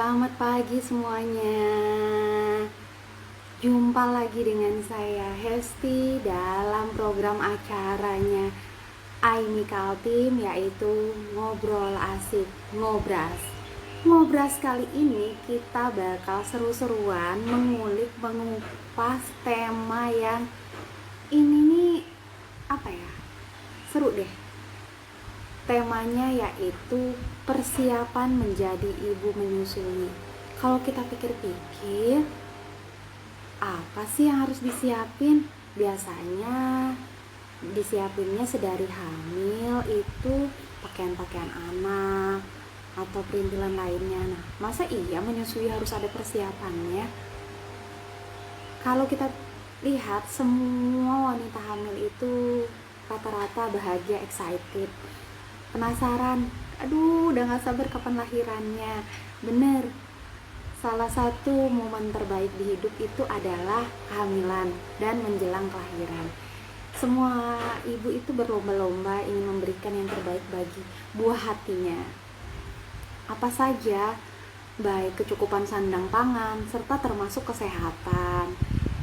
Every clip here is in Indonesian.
Selamat pagi semuanya. Jumpa lagi dengan saya Hesti dalam program acaranya Aimi Kaltim, yaitu Ngobrol Asik Ngobras. Ngobras kali ini kita bakal seru-seruan mengupas tema yang ini nih seru deh. Temanya yaitu persiapan menjadi ibu menyusui. Kalau kita pikir-pikir, apa sih yang harus disiapin? Biasanya disiapinnya sedari hamil itu pakaian-pakaian anak atau perintilan lainnya. Nah, masa iya menyusui harus ada persiapannya? Kalau kita lihat, semua wanita hamil itu rata-rata bahagia, excited, penasaran, aduh udah gak sabar kapan lahirannya. Bener, salah satu momen terbaik di hidup itu adalah kehamilan dan menjelang kelahiran. Semua ibu itu berlomba-lomba ingin memberikan yang terbaik bagi buah hatinya. Apa saja, baik kecukupan sandang pangan serta termasuk kesehatan,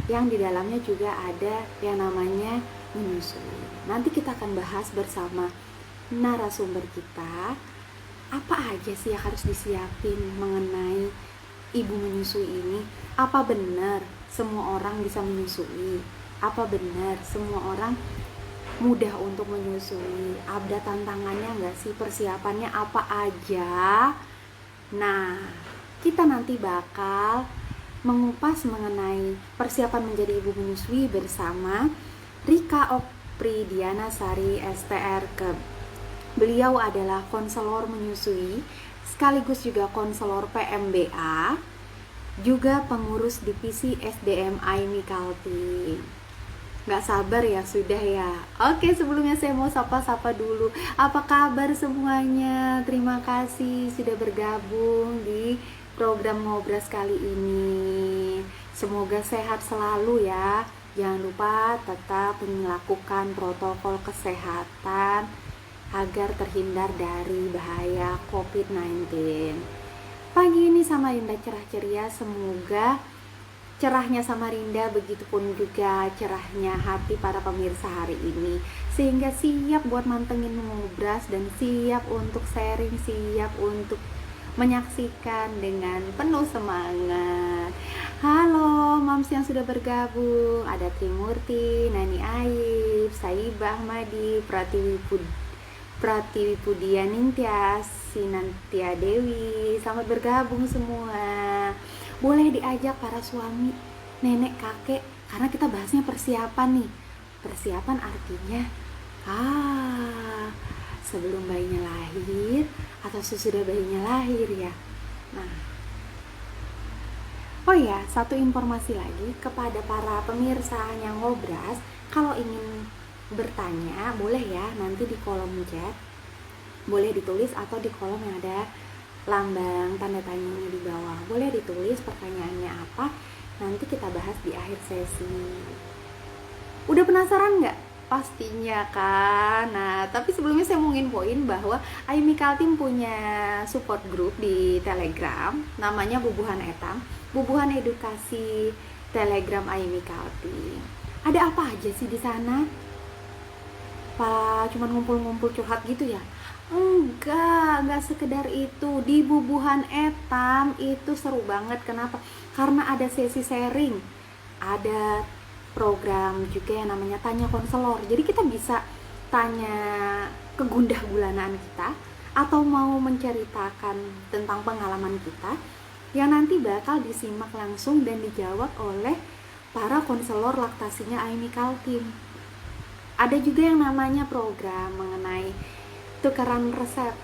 yang di dalamnya juga ada yang namanya menyusui. Nanti kita akan bahas bersama narasumber kita, apa aja sih yang harus disiapin mengenai ibu menyusui ini. Apa benar semua orang bisa menyusui? Apa benar semua orang mudah untuk menyusui? Ada tantangannya nggak sih? Persiapannya apa aja? Nah, kita nanti bakal mengupas mengenai persiapan menjadi ibu menyusui bersama Rika Opridiana Sari STR. Beliau adalah konselor menyusui, sekaligus juga konselor PMBA, juga pengurus divisi SDM Aimi Kaltim. Gak sabar ya, sudah ya. Oke, sebelumnya saya mau sapa-sapa dulu. Apa kabar semuanya? Terima kasih sudah bergabung di program Ngobras kali ini. Semoga sehat selalu ya. Jangan lupa tetap melakukan protokol kesehatan agar terhindar dari bahaya COVID-19. Pagi ini Samarinda cerah ceria, semoga cerahnya Samarinda begitupun juga cerahnya hati para pemirsa hari ini, sehingga siap buat mantengin ngobras dan siap untuk sharing, siap untuk menyaksikan dengan penuh semangat. Halo Mams yang sudah bergabung, ada Trimurti, Nani Aib, Saibah Ahmadi, Pratiwi Pudia Nintias, Sinantia Dewi. Selamat bergabung semua. Boleh diajak para suami, nenek, kakek, karena kita bahasnya persiapan nih. Persiapan artinya sebelum bayinya lahir atau sesudah bayinya lahir ya. Nah, oh ya, satu informasi lagi kepada para pemirsa yang ngobras, kalau ingin bertanya boleh ya, nanti di kolom chat boleh ditulis, atau di kolom yang ada lambang tanda tanyanya di bawah boleh ditulis pertanyaannya apa, nanti kita bahas di akhir sesi. Udah penasaran nggak? Pastinya kan. Nah, tapi sebelumnya saya mau nginfoin bahwa Aimi Kaltim punya support group di Telegram, namanya Bubuhan Etam, Bubuhan Edukasi Telegram Aimi Kaltim. Ada apa aja sih di sana? Cuman ngumpul-ngumpul curhat gitu ya? Enggak sekedar itu. Di Bubuhan Etam itu seru banget. Kenapa? Karena ada sesi sharing, ada program juga yang namanya tanya konselor. Jadi kita bisa tanya kegundah gulanaan kita, atau mau menceritakan tentang pengalaman kita yang nanti bakal disimak langsung dan dijawab oleh para konselor laktasinya Aimi Kaltim. Ada juga yang namanya program mengenai tukeran resep.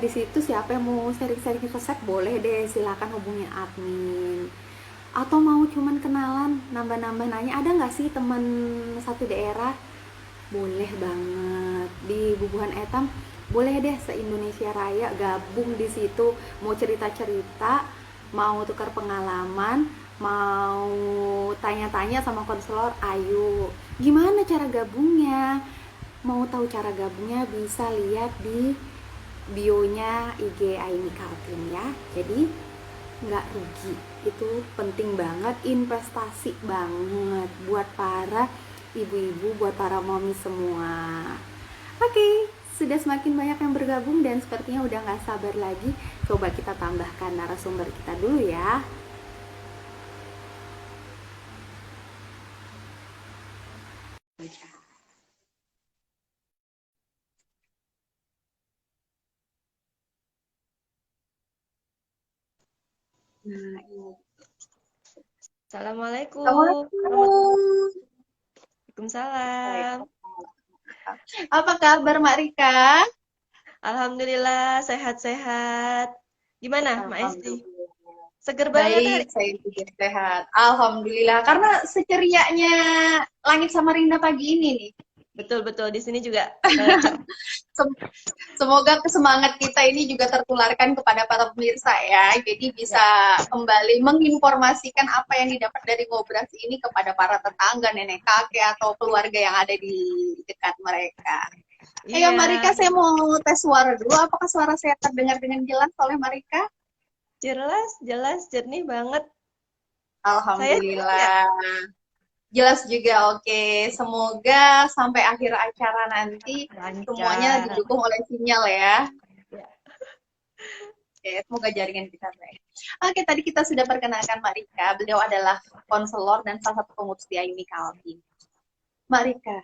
Di situ siapa yang mau sharing-sharing resep boleh deh, silakan hubungi admin. Atau mau cuman kenalan, nambah-nambah nanya, ada nggak sih teman satu daerah? Boleh banget. Di Bubuhan Etam boleh deh, se-Indonesia Raya gabung di situ. Mau cerita-cerita, mau tukar pengalaman, mau tanya-tanya sama konselor, ayo. Gimana cara gabungnya? Mau tahu cara gabungnya bisa lihat di bionya IG Aimi Kaltim ya. Jadi nggak rugi. Itu penting banget, investasi banget buat para ibu-ibu, buat para mami semua. Oke, sudah semakin banyak yang bergabung dan sepertinya udah nggak sabar lagi. Coba kita tambahkan narasumber kita dulu ya. Nah, ini. Assalamualaikum. Assalamualaikum. Waalaikumsalam. Apa kabar Mak Rika? Alhamdulillah sehat-sehat. Gimana, Mbak Esti? Alhamdulillah. Seger banget hari. Baik, saya juga sehat. Alhamdulillah. Karena secerianya langit Samarinda pagi ini nih. Betul-betul di sini juga cerah. Sem- Semoga semangat kita ini juga tertularkan kepada para pemirsa ya. Jadi Ya. bisa kembali menginformasikan apa yang didapat dari ngobrol ini kepada para tetangga, nenek kakek, atau keluarga yang ada di dekat mereka. Ayo Marika, Iya, saya mau tes suara dulu. Apakah suara saya terdengar dengan jelas oleh Marika? jelas, jelas, jernih banget. Saya jelas nggak? Alhamdulillah. Jelas juga, oke. Semoga sampai akhir acara nanti semuanya Lancar. didukung oleh sinyal ya. Ya. Oke, semoga jaringan kita baik. Oke, tadi kita sudah perkenalkan Mbak Rika. Beliau adalah konselor dan salah satu pengurus di AIMI Kaltim. Mbak Rika,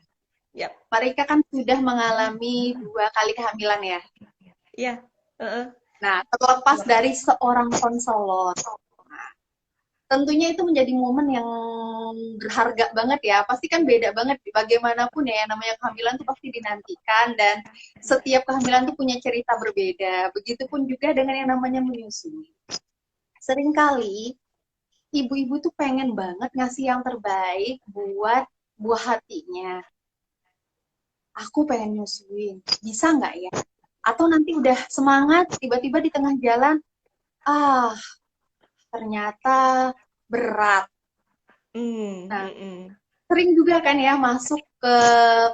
Yap. Mbak Rika kan sudah mengalami 2 kali kehamilan ya. Iya. Heeh. Nah, terlepas dari seorang konselor, tentunya itu menjadi momen yang berharga banget ya. Pasti kan beda banget bagaimanapun ya, yang namanya kehamilan tuh pasti dinantikan dan setiap kehamilan tuh punya cerita berbeda. Begitupun juga dengan yang namanya menyusui. Seringkali ibu-ibu tuh pengen banget ngasih yang terbaik buat buah hatinya. Aku pengen nyusuin, bisa nggak ya? Atau nanti udah semangat, tiba-tiba di tengah jalan, ah ternyata berat. Nah, Mm. sering juga kan ya masuk ke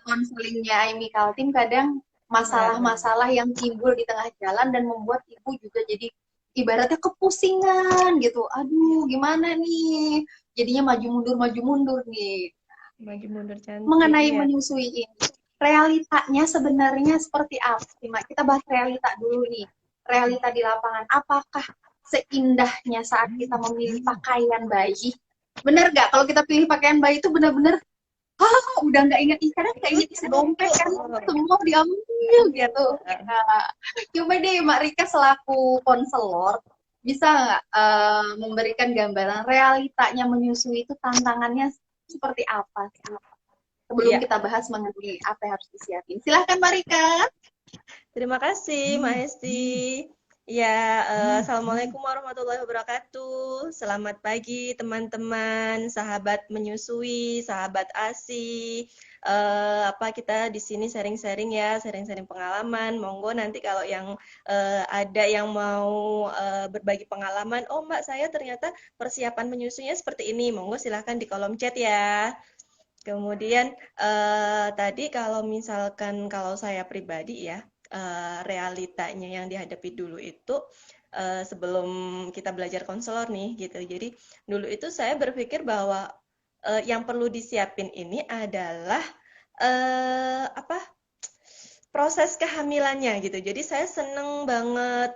konselingnya Amy Kaltim, kadang Nah, masalah-masalah yang timbul di tengah jalan dan membuat ibu juga jadi ibaratnya kepusingan gitu. Aduh, gimana nih? Jadinya maju mundur nih. bagi mundur cantik Mengenai ya. menyusui ini, realitanya sebenarnya seperti apa sih, Mak? Kita bahas realita dulu nih. Realita di lapangan, apakah seindahnya saat kita memilih pakaian bayi? Bener nggak kalau kita pilih pakaian bayi itu bener-bener udah nggak inget kadang nggak inget isi dompet kan, semua diambil gitu. Nah, coba deh Mak Rika selaku konselor bisa nggak memberikan gambaran realitanya menyusui itu tantangannya seperti apa sih sebelum Iya. kita bahas mengenai apa yang harus disiapin. Silahkan Mak Rika. Terima kasih, Mbak Hesti. Ya, Assalamualaikum warahmatullahi wabarakatuh. Selamat pagi, teman-teman, sahabat menyusui, sahabat ASI. Apa kita di sini sharing-sharing ya, sharing-sharing pengalaman. Monggo nanti kalau yang ada yang mau berbagi pengalaman, oh Mbak, saya ternyata persiapan menyusuinya seperti ini. Monggo silahkan di kolom chat ya. Kemudian tadi kalau misalkan kalau saya pribadi ya, realitanya yang dihadapi dulu itu sebelum kita belajar konselor nih gitu. Jadi dulu itu saya berpikir bahwa yang perlu disiapin ini adalah apa proses kehamilannya gitu. Jadi saya seneng banget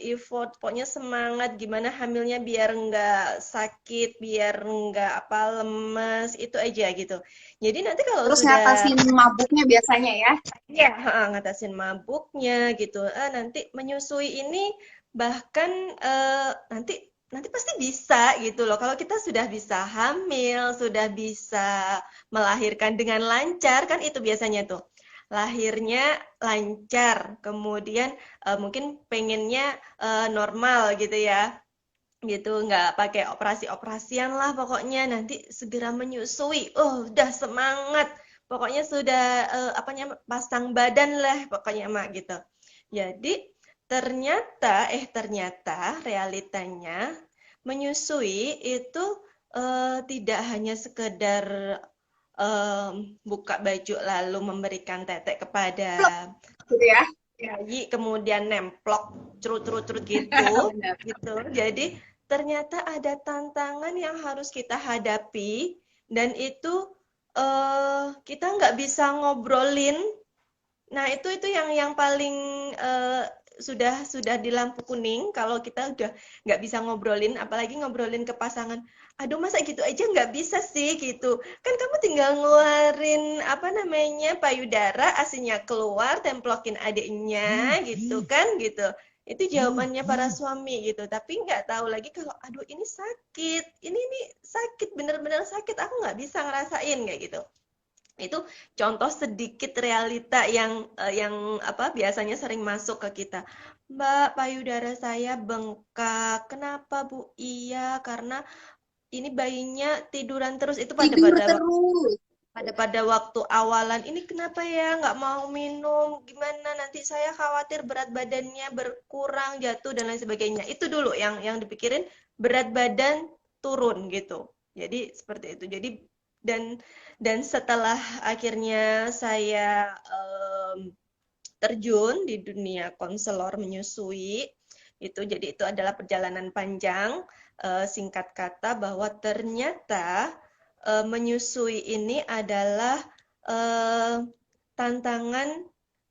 effort, pokoknya semangat gimana hamilnya biar nggak sakit, biar nggak apa lemes, itu aja gitu. Jadi nanti kalau Terus sudah ngatasin mabuknya biasanya ya. ya ngatasin mabuknya gitu, nanti menyusui ini bahkan nanti nanti pasti bisa gitu loh. Kalau kita sudah bisa hamil, sudah bisa melahirkan dengan lancar kan itu biasanya tuh lahirnya lancar, kemudian mungkin pengennya normal gitu ya, gitu nggak pakai operasi-operasian lah pokoknya nanti segera menyusui, udah semangat, pokoknya sudah apanya pasang badan lah pokoknya mak gitu. Jadi ternyata realitanya menyusui itu tidak hanya sekedar buka baju lalu memberikan tetek kepada Gitu ya. bayi kemudian nemplok cerut-cerut gitu Benar. gitu. Jadi ternyata ada tantangan yang harus kita hadapi, dan itu kita nggak bisa ngobrolin. Nah, itu yang paling sudah di lampu kuning kalau kita udah nggak bisa ngobrolin, apalagi ngobrolin ke pasangan. Aduh, masa gitu aja nggak bisa sih gitu. Kan kamu tinggal ngeluarin apa namanya payudara, asinya keluar, templokin adiknya gitu kan gitu. Itu jawabannya para suami gitu. Tapi nggak tahu lagi kalau aduh ini sakit, ini sakit bener-bener sakit. Aku nggak bisa ngerasain kayak gitu. Itu contoh sedikit realita yang apa biasanya sering masuk ke kita. Mbak, payudara saya bengkak. Kenapa, Bu? Iya, karena ini bayinya tiduran terus. Itu Tidur terus. pada waktu awalan. Ini kenapa ya nggak mau minum? Gimana? Nanti saya khawatir berat badannya berkurang, jatuh dan lain sebagainya. Itu dulu yang dipikirin, berat badan turun gitu. Jadi seperti itu. Jadi dan setelah akhirnya saya terjun di dunia konselor menyusui itu, jadi itu adalah perjalanan panjang. Singkat kata bahwa ternyata menyusui ini adalah tantangan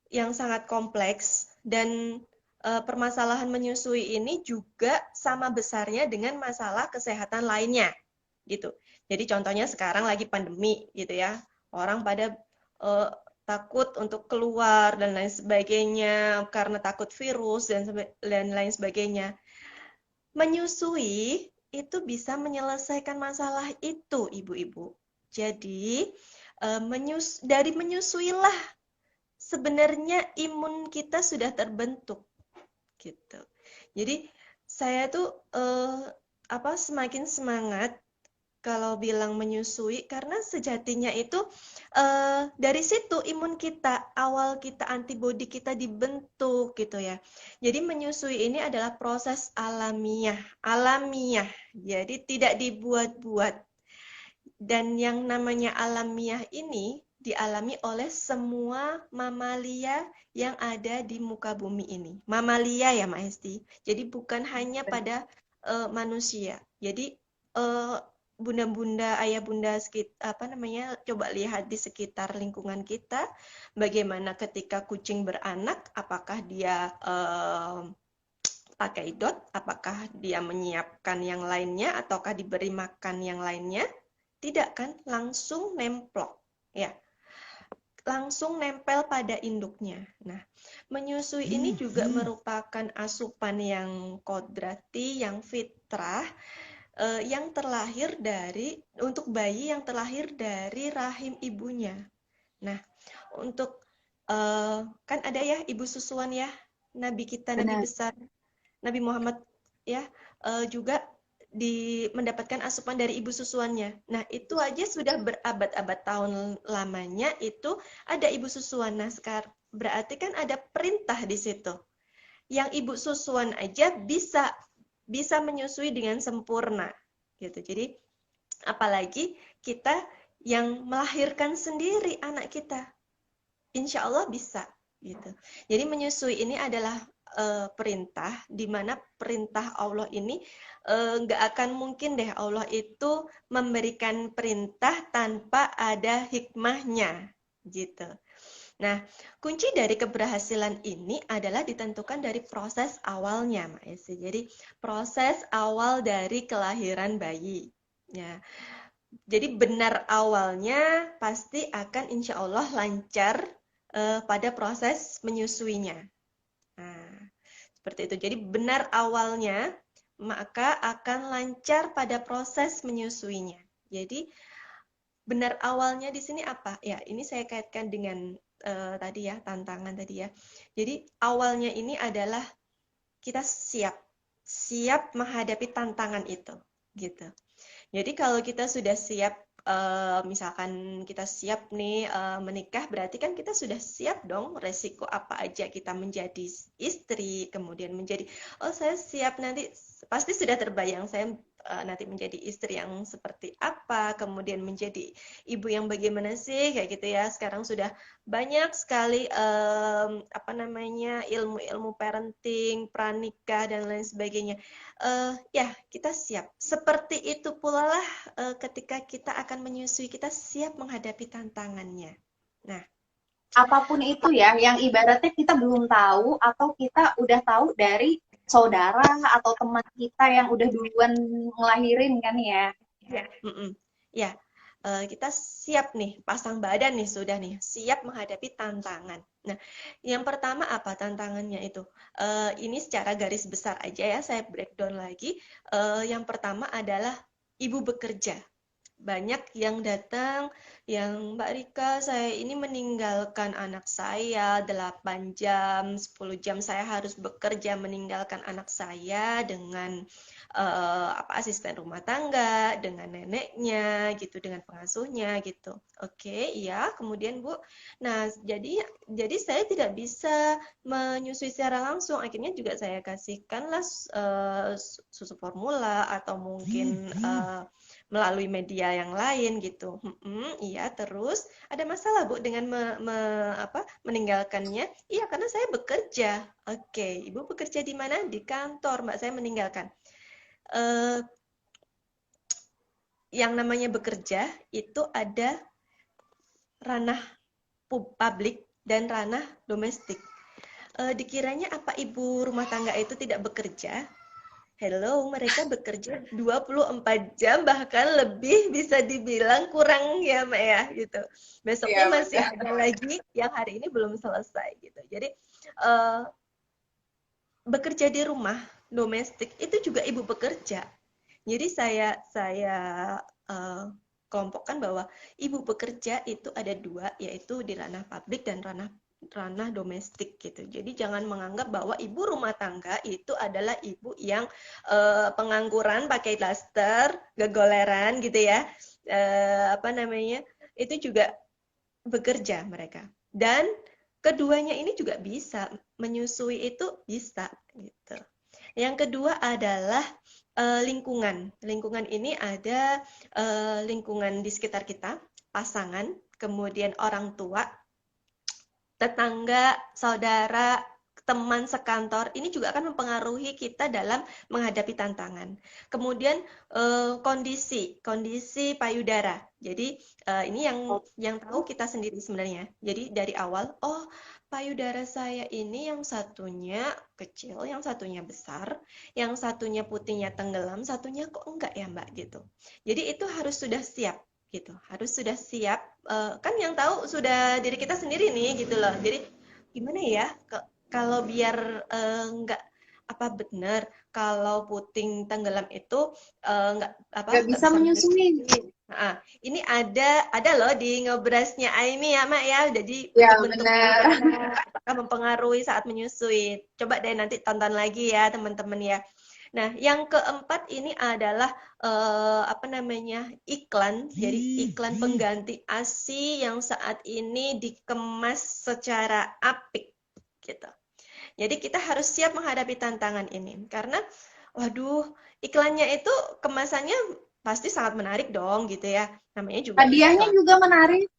yang sangat kompleks, dan permasalahan menyusui ini juga sama besarnya dengan masalah kesehatan lainnya gitu. Jadi contohnya sekarang lagi pandemi gitu ya, orang pada takut untuk keluar dan lain sebagainya karena takut virus dan lain sebagainya. Menyusui itu bisa menyelesaikan masalah itu, ibu-ibu. Jadi dari menyusuilah sebenarnya imun kita sudah terbentuk gitu. Jadi saya tuh semakin semangat kalau bilang menyusui, karena sejatinya itu dari situ imun kita, awal kita, antibodi kita dibentuk gitu ya. Jadi menyusui ini adalah proses alamiah, jadi tidak dibuat-buat. Dan yang namanya alamiah ini dialami oleh semua mamalia yang ada di muka bumi ini. Mamalia ya, Mbak Hesti. Jadi bukan hanya pada manusia. Jadi bunda-bunda, ayah bunda coba lihat di sekitar lingkungan kita, bagaimana ketika kucing beranak, apakah dia pakai dot, apakah dia menyiapkan yang lainnya, ataukah diberi makan yang lainnya? Tidak kan, langsung nemplok, ya, langsung nempel pada induknya. Nah, menyusui ini juga merupakan asupan yang kodrati, yang fitrah, yang terlahir untuk bayi yang terlahir dari rahim ibunya. Nah, untuk kan ada ya ibu susuan ya, Nabi kita, Nabi besar, Nabi Muhammad ya, juga mendapatkan asupan dari ibu susuannya. Nah, itu aja sudah berabad-abad tahun lamanya itu ada ibu susuan. Nah, sekarang berarti kan ada perintah di situ. Yang ibu susuan aja bisa menyusui dengan sempurna gitu. Jadi apalagi kita yang melahirkan sendiri anak kita, insya Allah bisa gitu. Jadi menyusui ini adalah perintah, di mana perintah Allah ini nggak akan mungkin deh Allah itu memberikan perintah tanpa ada hikmahnya gitu. Nah, kunci dari keberhasilan ini adalah ditentukan dari proses awalnya, Mbak Esi. Jadi, proses awal dari kelahiran bayi. Ya. Jadi, benar awalnya pasti akan insya Allah lancar pada proses menyusuinya. Nah, seperti itu. Jadi, benar awalnya, maka akan lancar pada proses menyusuinya. Jadi, benar awalnya di sini apa? Ya, ini saya kaitkan dengan tadi ya, tantangan tadi ya. Jadi awalnya ini adalah kita siap menghadapi tantangan itu, gitu. Jadi kalau kita sudah siap, misalkan kita siap nih menikah, berarti kan kita sudah siap dong resiko apa aja kita menjadi istri, kemudian menjadi, oh saya siap nanti, pasti sudah terbayang saya nanti menjadi istri yang seperti apa, kemudian menjadi ibu yang bagaimana sih, kayak gitu ya. Sekarang sudah banyak sekali apa namanya ilmu-ilmu parenting, pranikah dan lain sebagainya. Ya, kita siap. Seperti itu pula lah ketika kita akan menyusui, kita siap menghadapi tantangannya. Nah, Apapun itu ya, yang ibaratnya kita belum tahu atau kita udah tahu dari saudara atau teman kita yang udah duluan ngelahirin kan ya. ya, ya, kita siap nih, pasang badan nih sudah nih, siap menghadapi tantangan. Nah, yang pertama apa tantangannya itu? Ini secara garis besar aja ya, saya breakdown lagi. Yang pertama adalah ibu bekerja. Banyak yang datang, yang Mbak Rika, saya ini meninggalkan anak saya 8 jam, 10 jam saya harus bekerja meninggalkan anak saya dengan asisten rumah tangga, dengan neneknya gitu, dengan pengasuhnya gitu. Oke, iya, kemudian Bu. Nah, jadi saya tidak bisa menyusui secara langsung. Akhirnya juga saya kasihkanlah susu formula atau mungkin melalui media yang lain gitu. Iya, terus ada masalah Bu dengan meninggalkannya? Iya, karena saya bekerja. Oke, Ibu bekerja di mana? Di kantor, Mbak, saya meninggalkan. Yang namanya bekerja itu ada ranah publik dan ranah domestik. Dikiranya apa ibu rumah tangga itu tidak bekerja? Hello, mereka bekerja 24 jam bahkan lebih bisa dibilang kurang ya, Mbak ya, gitu. Besoknya Iya, masih benar. ada lagi yang hari ini belum selesai gitu. Jadi bekerja di rumah domestik itu juga ibu bekerja. Jadi saya kelompokkan bahwa ibu bekerja itu ada dua, yaitu di ranah publik dan ranah domestik gitu. Jadi jangan menganggap bahwa ibu rumah tangga itu adalah ibu yang pengangguran pakai daster, gegoleran gitu ya. Apa namanya? Itu juga bekerja mereka. Dan keduanya ini juga bisa menyusui itu bisa gitu. Yang kedua adalah lingkungan. Lingkungan ini ada lingkungan di sekitar kita, pasangan, kemudian orang tua, tetangga, saudara, teman sekantor, ini juga akan mempengaruhi kita dalam menghadapi tantangan. Kemudian kondisi payudara. Jadi ini yang tahu kita sendiri sebenarnya. Jadi dari awal, oh payudara saya ini yang satunya kecil, yang satunya besar, yang satunya putihnya tenggelam, satunya kok enggak ya Mbak gitu. Jadi itu harus sudah siap gitu, harus sudah siap. Kan yang tahu sudah diri kita sendiri nih gitu loh. Jadi gimana ya kalau biar enggak apa benar kalau puting tenggelam itu Nggak nggak bisa bisa menyusui. menyusui. Nah, ini ada loh di ngobrasnya Aimi ya Mak ya, jadi Ya, untuk bentuk benar. payudara apakah mempengaruhi saat menyusui. Coba deh nanti tonton lagi ya teman-teman ya. Nah, yang keempat ini adalah apa namanya iklan. Jadi iklan pengganti ASI yang saat ini dikemas secara apik gitu. Jadi kita harus siap menghadapi tantangan ini karena waduh iklannya itu kemasannya pasti sangat menarik dong gitu ya. Namanya juga Hadiahnya iklan. juga menarik.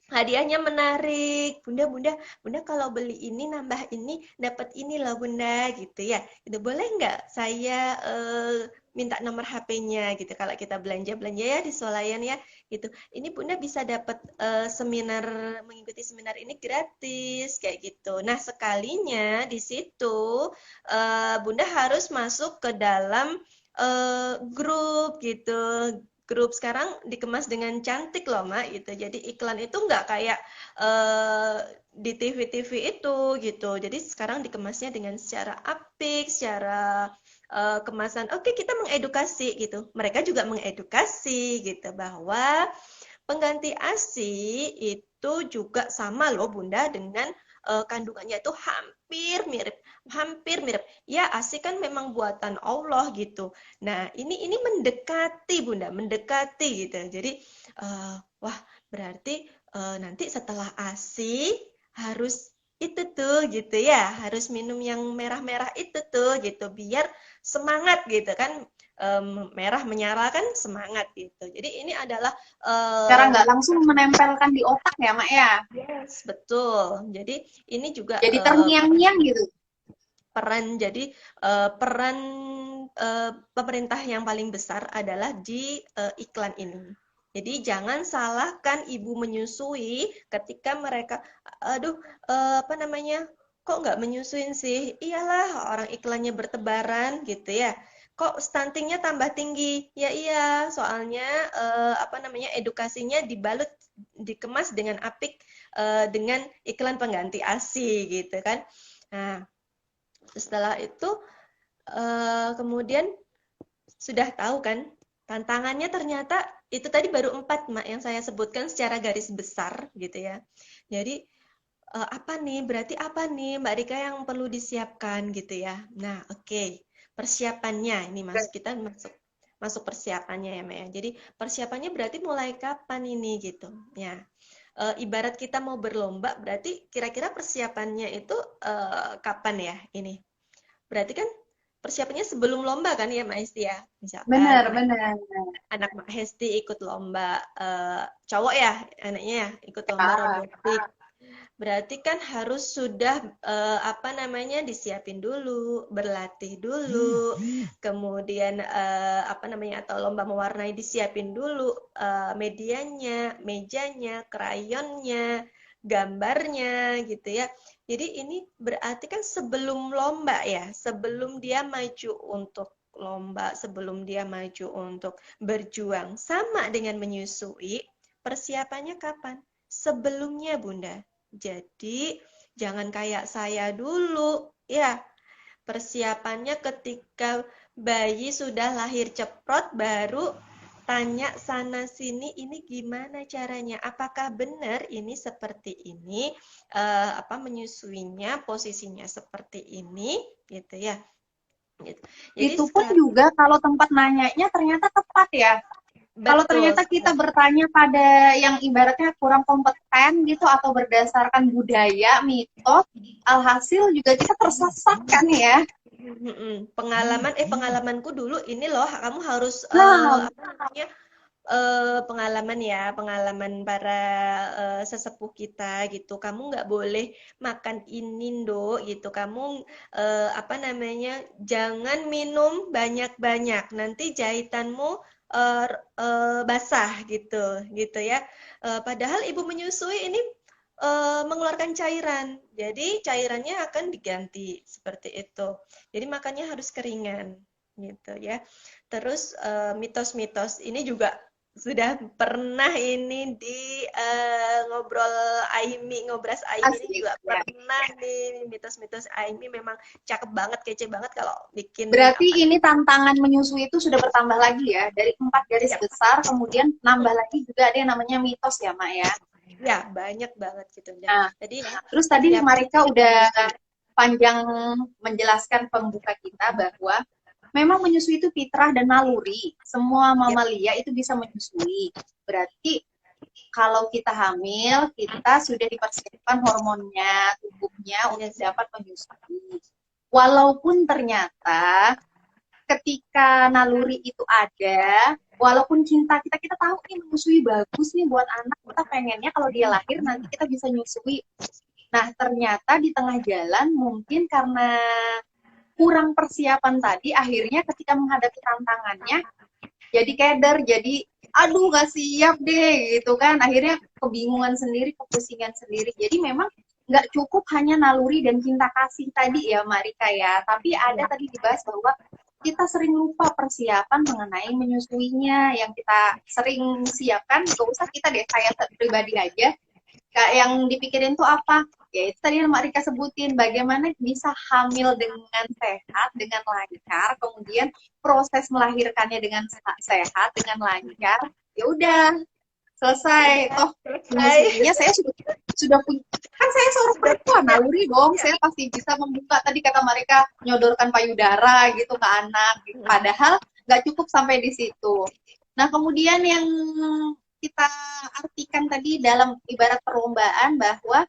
Hadiahnya menarik. Bunda kalau beli ini nambah ini dapat ini loh Bunda gitu ya. Itu boleh nggak saya minta nomor HP-nya gitu. Kalau kita belanja-belanja ya di swalayan ya gitu. Ini Bunda bisa dapat mengikuti seminar ini gratis kayak gitu. Nah, sekalinya di situ Bunda harus masuk ke dalam grup gitu, grup sekarang dikemas dengan cantik loh Mak gitu. Jadi iklan itu nggak kayak di TV-TV itu gitu. Jadi sekarang dikemasnya dengan secara apik, secara kemasan. Oke, kita mengedukasi gitu. Mereka juga mengedukasi gitu bahwa pengganti ASI itu juga sama loh Bunda dengan kandungannya itu hampir mirip. Ya ASI kan memang buatan Allah gitu. Nah ini mendekati Bunda, mendekati gitu. Jadi wah berarti nanti setelah ASI harus itu tuh gitu ya, harus minum yang merah-merah itu tuh gitu biar semangat gitu kan. merah menyala kan semangat gitu. Jadi ini adalah Cara nggak langsung menempelkan di otak ya, Mak ya. yes, betul. Jadi ini juga Jadi terngiang-ngiang gitu. peran jadi peran pemerintah yang paling besar adalah di iklan ini. Jadi jangan salahkan ibu menyusui ketika mereka, aduh, apa namanya, kok nggak menyusuin sih? Iyalah orang iklannya bertebaran gitu ya. Kok stuntingnya tambah tinggi? Ya iya, soalnya apa namanya edukasinya dibalut, dikemas dengan apik dengan iklan pengganti ASI gitu kan. Nah, setelah itu kemudian sudah tahu kan tantangannya ternyata itu tadi baru 4 Mak yang saya sebutkan secara garis besar gitu ya. Jadi apa nih? Berarti apa nih Mbak Rika yang perlu disiapkan gitu ya. Nah, oke. Persiapannya ini kita masuk masuk persiapannya ya Mbak ya. Jadi persiapannya berarti mulai kapan ini gitu. Ya. Ibarat kita mau berlomba berarti kira-kira persiapannya itu kapan ya ini? Berarti kan persiapannya sebelum lomba kan ya Mbak Hesti ya? Misalkan Bener, anak bener. anak Mbak Hesti ikut lomba cowok ya anaknya ya ikut lomba Ah, robotik. Berarti kan harus sudah apa namanya disiapin dulu, berlatih dulu, kemudian apa namanya atau lomba mewarnai disiapin dulu medianya, mejanya, krayonnya, gambarnya gitu ya. Jadi ini berarti kan sebelum lomba ya, sebelum dia maju untuk lomba, sebelum dia maju untuk berjuang sama dengan menyusui, persiapannya kapan? Sebelumnya, Bunda. Jadi, jangan kayak saya dulu, ya. Persiapannya ketika bayi sudah lahir ceprot, baru tanya sana sini, ini gimana caranya? Apakah benar ini seperti ini? Apa menyusuinya, posisinya seperti ini, gitu ya. Gitu. Jadi itu pun sekarang juga kalau tempat nanyanya ternyata tepat ya. Kalau betul ternyata kita bertanya pada yang ibaratnya kurang kompeten gitu atau berdasarkan budaya, mitos, alhasil juga kita tersesat kan ya. pengalamanku dulu ini loh kamu harus Nah, apa namanya pengalaman ya pengalaman para sesepuh kita gitu kamu nggak boleh makan ini do gitu kamu apa namanya jangan minum banyak-banyak nanti jahitanmu basah gitu gitu ya. Padahal ibu menyusui ini mengeluarkan cairan. Jadi cairannya akan diganti seperti itu. Jadi makannya harus keringan gitu ya. Terus mitos-mitos ini juga sudah pernah ini di ngobrol Aimi, ngobras Aimi ini asik juga ya. pernah nih mitos-mitos Aimi memang cakep banget, kece banget kalau bikin Berarti apa ini tantangan menyusui itu sudah bertambah lagi ya. Dari 4 garis ya, besar, kemudian nambah lagi juga ada yang namanya mitos ya, Mak ya. ya banyak banget gitu. Nah, Jadi terus tadi siapin Marika udah panjang menjelaskan pembuka kita bahwa memang menyusui itu fitrah dan naluri. Semua ya, mamalia itu bisa menyusui. Berarti kalau kita hamil, kita sudah dipersiapkan hormonnya, tubuhnya iya untuk sih. dapat menyusui. Walaupun ternyata ketika naluri itu ada, walaupun cinta kita kita tahu nih menyusui bagus nih buat anak, kita pengennya kalau dia lahir nanti kita bisa nyusui. Nah, ternyata di tengah jalan mungkin karena kurang persiapan tadi, akhirnya ketika menghadapi tantangannya, jadi keder, jadi aduh gak siap deh gitu kan. Akhirnya kebingungan sendiri, kepusingan sendiri. Jadi memang nggak cukup hanya naluri dan cinta kasih tadi ya Marika ya. Tapi ada tadi dibahas bahwa kita sering lupa persiapan mengenai menyusuinya. Yang kita sering siapkan, gak usah kita deh, saya pribadi aja Kak, yang dipikirin tuh apa? Ya itu tadi yang Mbak Rika sebutin, bagaimana bisa hamil dengan sehat, dengan lancar, kemudian proses melahirkannya dengan sehat, dengan lancar. Ya udah, selesai. Udah Toh selesai. menyusuinya saya sudah punya, kan saya seorang Sudah perempuan, punya. naluri dong, Ya. saya pasti bisa membuka tadi kata mereka nyodorkan payudara gitu ke anak. Gitu. Padahal nggak cukup sampai di situ. Nah kemudian yang kita artikan tadi dalam ibarat perlombaan bahwa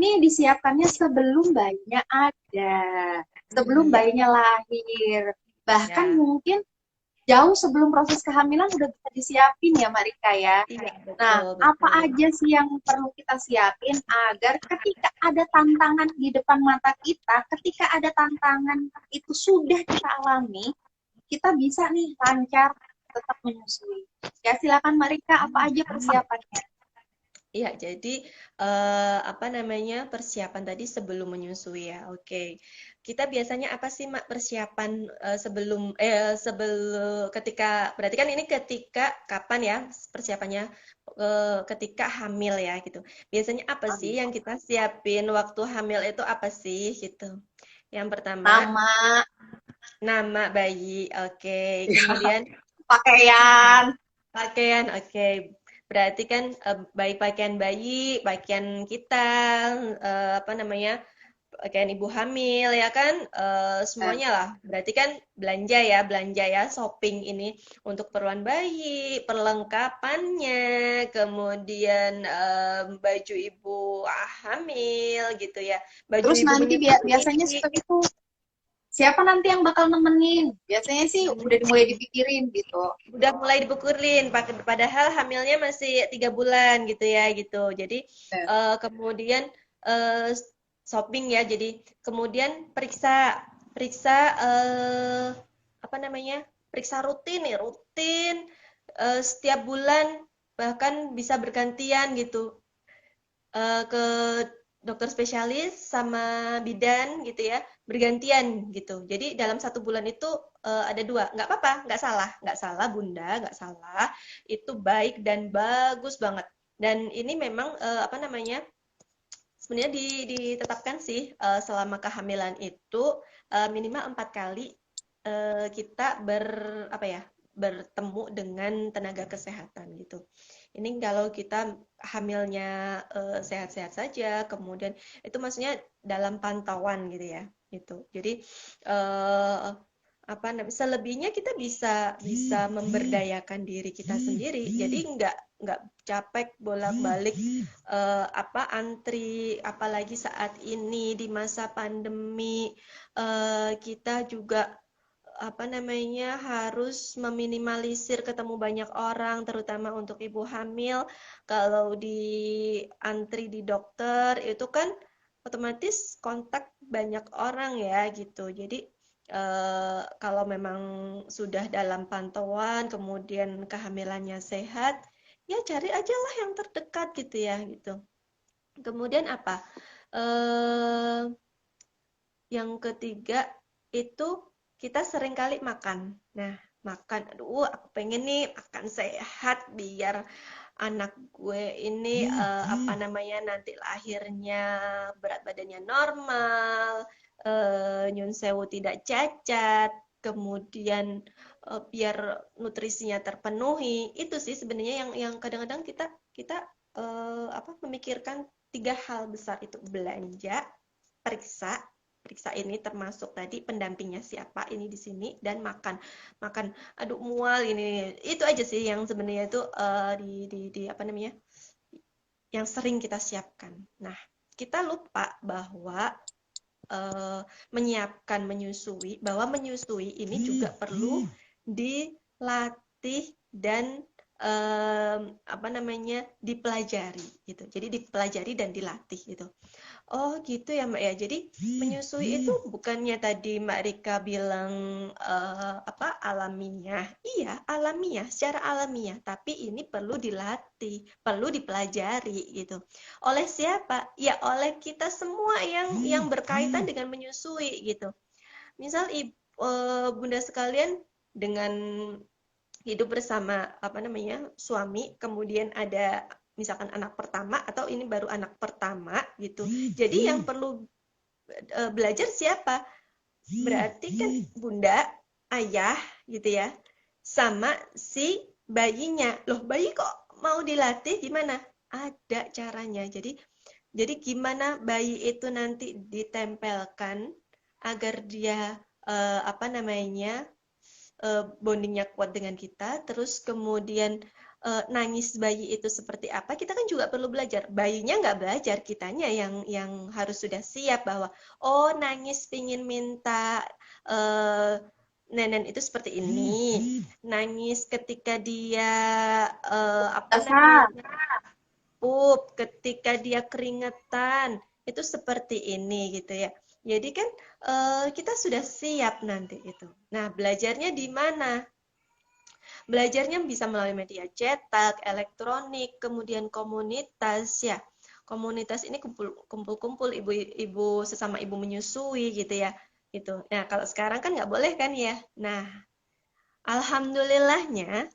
ini disiapkannya sebelum bayinya ada, sebelum Ya, bayinya lahir. Bahkan ya. mungkin jauh sebelum proses kehamilan udah bisa disiapin ya Marika ya. Iya, Nah, betul, apa betul. aja sih yang perlu kita siapin agar ketika ada tantangan di depan mata kita, ketika ada tantangan itu sudah kita alami, kita bisa nih lancar tetap menyusui. Ya silakan Marika, apa aja persiapannya? Iya, jadi apa namanya persiapan tadi sebelum menyusui ya. Oke, kita biasanya apa sih Mak persiapan sebelum ketika berarti kan ini ketika kapan ya persiapannya ketika hamil ya gitu. Biasanya apa sih yang kita siapin waktu hamil itu apa sih gitu. Yang pertama Nama, nama bayi, oke. Kemudian pakaian, pakaian, oke. Berarti kan baik pakaian bayi, pakaian kita, apa namanya, pakaian ibu hamil ya kan, semuanya lah. Berarti kan belanja ya, shopping ini untuk keperluan bayi, perlengkapannya, kemudian baju ibu hamil gitu ya, baju terus ibu nanti biasanya menyusui. seperti itu siapa nanti yang bakal nemenin? Biasanya sih udah mulai dipikirin gitu. Udah mulai dibukurin padahal hamilnya masih 3 bulan gitu ya gitu jadi Eh, kemudian eh, shopping ya jadi kemudian periksa periksa apa namanya periksa rutin nih rutin setiap bulan bahkan bisa bergantian gitu ke dokter spesialis sama bidan gitu ya bergantian gitu jadi dalam 1 bulan itu ada dua nggak apa-apa nggak salah bunda nggak salah itu baik dan bagus banget dan ini memang apa namanya sebenarnya ditetapkan sih selama kehamilan itu minimal 4 kali kita apa ya bertemu dengan tenaga kesehatan gitu. Ini kalau kita hamilnya sehat-sehat saja, kemudian itu maksudnya dalam pantauan gitu ya, gitu. Jadi eh, apa selebihnya kita bisa bisa memberdayakan diri kita sendiri. Jadi nggak capek bolak-balik apa antri, apalagi saat ini di masa pandemi kita juga apa namanya harus meminimalisir ketemu banyak orang terutama untuk ibu hamil kalau di antri di dokter itu kan otomatis kontak banyak orang ya gitu jadi kalau memang sudah dalam pantauan kemudian kehamilannya sehat ya cari aja lah yang terdekat gitu ya gitu kemudian apa eh yang ketiga itu kita sering kali makan. Nah, makan, aduh aku pengen nih makan sehat biar anak gue ini apa namanya nanti lahirnya berat badannya normal, nyun sewu tidak cacat, kemudian biar nutrisinya terpenuhi. Itu sih sebenarnya yang kadang-kadang kita kita apa memikirkan 3 hal besar itu belanja, periksa periksa ini termasuk tadi pendampingnya siapa ini di sini dan makan makan aduh mual ini itu aja sih yang sebenarnya itu di apa namanya yang sering kita siapkan nah kita lupa bahwa menyiapkan menyusui bahwa menyusui ini juga perlu dilatih dan apa namanya dipelajari gitu jadi dipelajari dan dilatih gitu. Oh gitu ya Mbak ya. Jadi menyusui itu bukannya tadi Mbak Rika bilang apa alamiah. Iya, alamiah, secara alamiah, tapi ini perlu dilatih, perlu dipelajari gitu. Oleh siapa? Ya oleh kita semua yang berkaitan dengan menyusui gitu. Misal Bunda sekalian dengan hidup bersama apa namanya suami kemudian ada misalkan anak pertama atau ini baru anak pertama gitu jadi yang perlu belajar siapa berarti kan bunda ayah gitu ya sama si bayinya loh bayi kok mau dilatih gimana ada caranya jadi gimana bayi itu nanti ditempelkan agar dia apa namanya bondingnya kuat dengan kita, terus kemudian nangis bayi itu seperti apa, kita kan juga perlu belajar. Bayinya nggak belajar, kitanya yang harus sudah siap bahwa oh nangis pingin minta eh, Nenen itu seperti ini, nangis ketika dia apa Dasar. namanya pup, ketika dia keringetan, itu seperti ini gitu ya. Jadi kan kita sudah siap nanti itu. Nah, belajarnya di mana? Belajarnya bisa melalui media cetak, elektronik, kemudian komunitas ya. Komunitas ini kumpul-kumpul ibu-ibu sesama ibu menyusui gitu ya. Gitu. Nah, kalau sekarang kan nggak boleh kan ya. Nah, alhamdulillahnya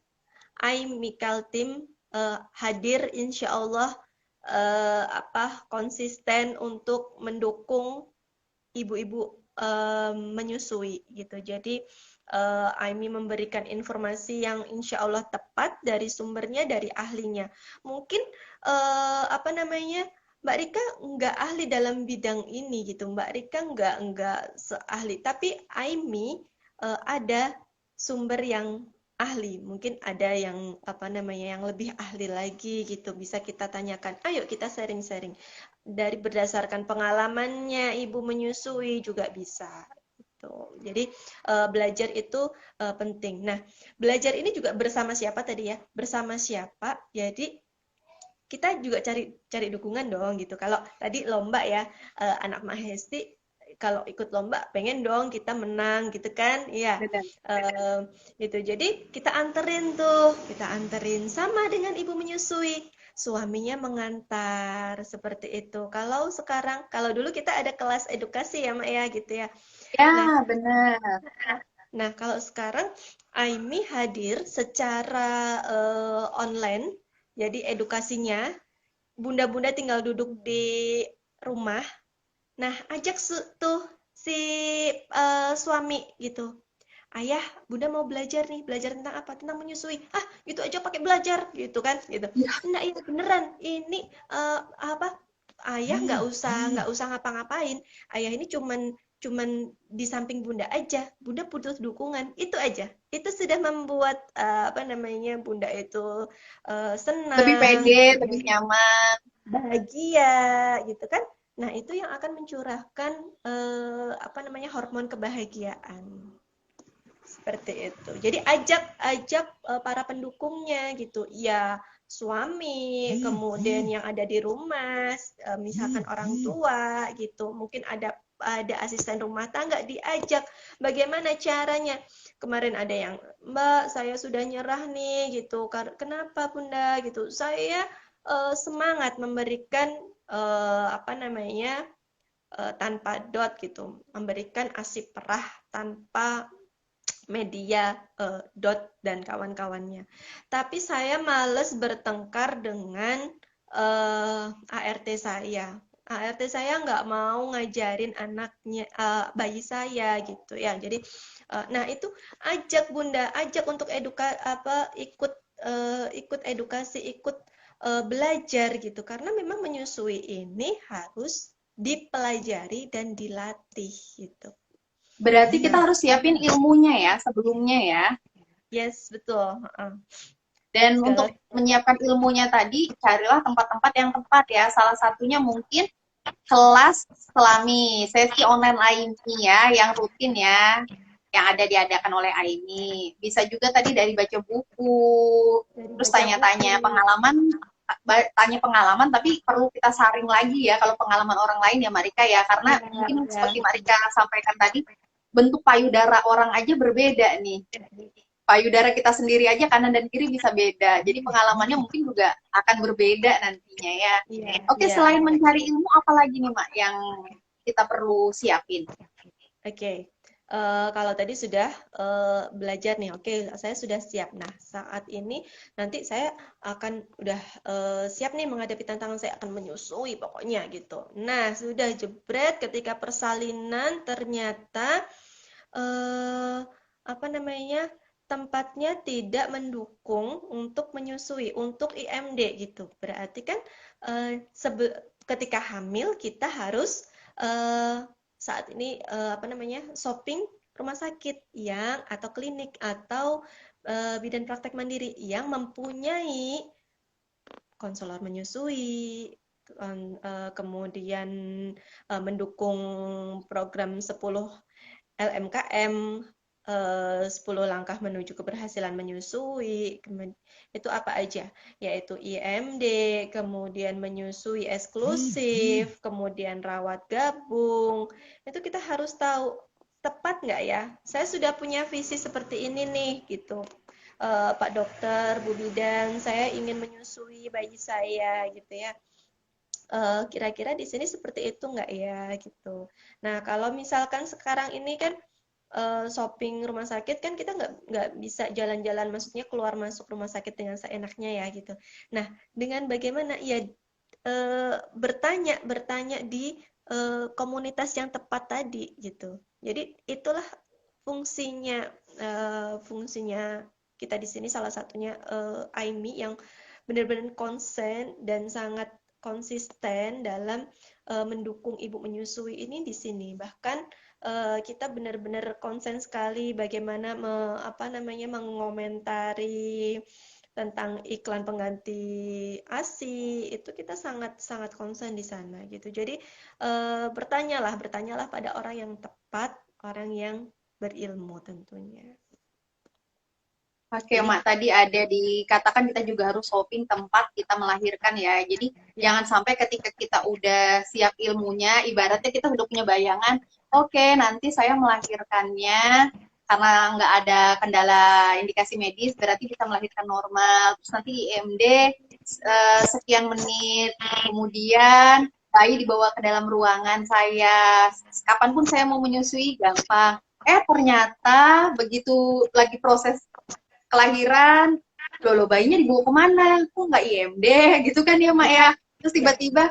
iMikal Team hadir insya Allah konsisten untuk mendukung ibu-ibu menyusui gitu. Jadi Aimi memberikan informasi yang insya Allah tepat dari sumbernya, dari ahlinya. Mungkin apa namanya, Mbak Rika nggak ahli dalam bidang ini gitu. Mbak Rika nggak seahli, tapi Aimi ada sumber yang ahli. Mungkin ada yang apa namanya yang lebih ahli lagi gitu. Bisa kita tanyakan. Ayo kita sharing-sharing dari berdasarkan pengalamannya ibu menyusui juga bisa gitu. Jadi belajar itu penting. Nah, belajar ini juga bersama siapa tadi ya? Bersama siapa? Jadi kita juga cari cari dukungan dong gitu. Kalau tadi lomba ya, anak Mahesti kalau ikut lomba pengen dong kita menang gitu kan? Iya. Benar. Gitu. Jadi kita anterin tuh, kita anterin sama dengan ibu menyusui. Suaminya mengantar seperti itu. Kalau sekarang, kalau dulu kita ada kelas edukasi ya, Mak ya gitu ya. Nah, Ya, benar. nah kalau sekarang Aimi hadir secara online. Jadi edukasinya bunda-bunda tinggal duduk di rumah. Nah, ajak tuh si suami gitu. Ayah, bunda mau belajar nih, belajar tentang apa? Tentang menyusui. Ah, gitu aja pakai belajar, gitu kan? Gitu. Ya, Enggak, ya beneran. Ini apa? Ayah nggak usah ngapa-ngapain. Ayah ini cuman cuman di samping bunda aja. Bunda butuh dukungan, itu aja. Itu sudah membuat apa namanya bunda itu lebih senang, pede, lebih nyaman. bahagia, gitu kan? Nah, itu yang akan mencurahkan apa namanya hormon kebahagiaan. Seperti itu. Jadi ajak para pendukungnya gitu. Ya, suami, kemudian yang ada di rumah, misalkan orang tua gitu. Mungkin ada asisten rumah tangga diajak. Bagaimana caranya? Kemarin ada yang, "Mbak, saya sudah nyerah nih," gitu. "Kenapa, Bunda?" gitu. Saya semangat memberikan apa namanya? Tanpa dot gitu, memberikan ASI perah tanpa media dot dan kawan-kawannya. Tapi saya males bertengkar dengan ART saya. ART saya nggak mau ngajarin anaknya, bayi saya gitu ya. Jadi, nah itu ajak bunda, ajak untuk ikut edukasi, ikut belajar gitu. Karena memang menyusui ini harus dipelajari dan dilatih gitu. Berarti kita harus siapin ilmunya ya sebelumnya ya. Yes, betul. Dan Segala untuk menyiapkan ilmunya tadi, carilah tempat-tempat yang tepat ya. Salah satunya mungkin kelas selami, sesi online AIMI ya, yang rutin ya, yang ada diadakan oleh AIMI. Bisa juga tadi dari baca buku, dari terus baca buku. tanya-tanya pengalaman, tanya pengalaman, tapi perlu kita saring lagi ya kalau pengalaman orang lain ya Marika ya, karena Iya, mungkin iya. seperti Marika sampaikan tadi, bentuk payudara orang aja berbeda nih. Payudara kita sendiri aja kanan dan kiri bisa beda. Jadi pengalamannya mungkin juga akan berbeda nantinya ya. Iya, Oke, iya. selain mencari ilmu, apa lagi nih, Mak, yang kita perlu siapin? Oke. Kalau tadi sudah belajar nih, oke, saya sudah siap. Nah, saat ini nanti saya akan udah siap nih menghadapi tantangan saya akan menyusui pokoknya gitu. Nah, sudah jebret ketika persalinan ternyata eh, apa namanya tempatnya tidak mendukung untuk menyusui, untuk IMD gitu. Berarti kan ketika hamil kita harus eh, saat ini apa namanya shopping rumah sakit yang atau klinik atau bidan praktek mandiri yang mempunyai konselor menyusui, kemudian mendukung program 10 LMKM 10 langkah menuju keberhasilan menyusui, itu apa aja? Yaitu IMD, kemudian menyusui eksklusif, kemudian rawat gabung. Itu kita harus tahu tepat nggak ya? Saya sudah punya visi seperti ini nih, gitu. Pak Dokter, Bu Bidan, saya ingin menyusui bayi saya, gitu ya. Kira-kira di sini seperti itu nggak ya, gitu. Nah, kalau misalkan sekarang ini kan shopping rumah sakit kan kita nggak bisa jalan-jalan, maksudnya keluar masuk rumah sakit dengan seenaknya ya gitu. Nah, dengan bagaimana ya bertanya bertanya di komunitas yang tepat tadi gitu. Jadi itulah fungsinya fungsinya kita di sini salah satunya AIMI yang benar-benar konsen dan sangat konsisten dalam mendukung ibu menyusui ini di sini. Bahkan kita benar-benar konsen sekali bagaimana apa namanya mengomentari tentang iklan pengganti ASI itu kita sangat sangat konsen di sana gitu. Jadi bertanyalah pada orang yang tepat, orang yang berilmu tentunya. Oke, Jadi Mak, tadi ada dikatakan kita juga harus shopping tempat kita melahirkan ya. Jadi ya, jangan sampai ketika kita udah siap ilmunya, ibaratnya kita udah punya bayangan, oke, nanti saya melahirkannya karena nggak ada kendala indikasi medis, berarti bisa melahirkan normal. Terus nanti IMD sekian menit, kemudian bayi dibawa ke dalam ruangan saya. Kapanpun saya mau menyusui, gampang. Ternyata begitu lagi proses kelahiran, loh bayinya dibawa kemana? Kok nggak IMD gitu kan ya Mak ya? Terus ya, tiba-tiba,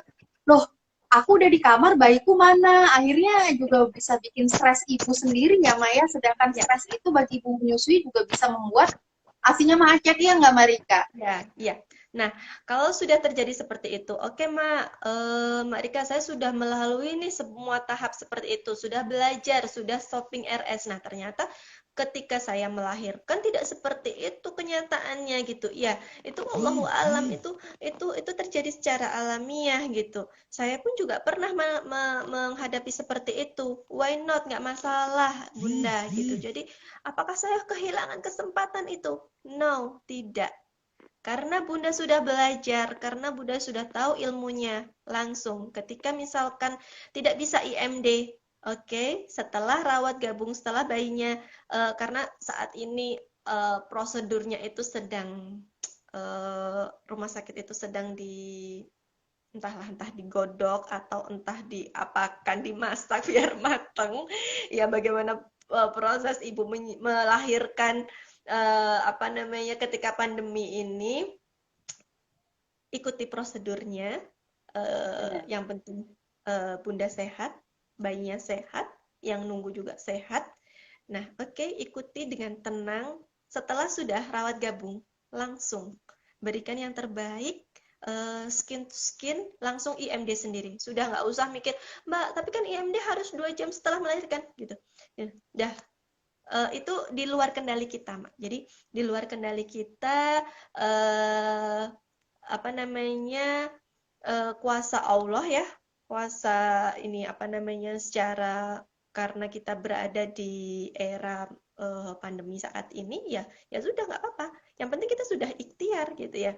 loh aku udah di kamar, bayiku mana? Akhirnya juga bisa bikin stres ibu sendiri ya Mak ya. Sedangkan ya. stres itu bagi ibu menyusui juga bisa membuat asinya macet ya nggak Marika? Ya, iya. Nah, kalau sudah terjadi seperti itu, oke Mak, Mak Rika, saya sudah melalui nih semua tahap seperti itu, sudah belajar, sudah shopping RS. Nah, ternyata ketika saya melahirkan tidak seperti itu kenyataannya gitu. Ya, itu Allahu alam itu terjadi secara alamiah gitu. Saya pun juga pernah menghadapi seperti itu. Why not? Nggak masalah, Bunda gitu. Jadi, apakah saya kehilangan kesempatan itu? No, tidak. Karena Bunda sudah belajar, karena Bunda sudah tahu ilmunya langsung. Ketika misalkan tidak bisa IMD, oke, setelah rawat gabung, setelah bayinya, karena saat ini prosedurnya itu sedang rumah sakit itu sedang entah digodok atau entah diapakan dimasak biar matang. Ya bagaimana proses ibu melahirkan apa namanya ketika pandemi ini, ikuti prosedurnya, Benar. yang penting Bunda sehat, bayinya sehat, yang nunggu juga sehat. Nah, oke, ikuti dengan tenang. Setelah sudah rawat gabung, langsung berikan yang terbaik, skin to skin, langsung IMD sendiri. Sudah nggak usah mikir, Mbak, tapi kan IMD harus 2 jam setelah melahirkan, gitu. Ya, udah, itu di luar kendali kita, Mak. Jadi di luar kendali kita, eh, apa namanya, kuasa Allah ya, kuasa ini apa namanya secara karena kita berada di era pandemi saat ini ya, ya sudah nggak apa-apa. Yang penting kita sudah ikhtiar gitu ya.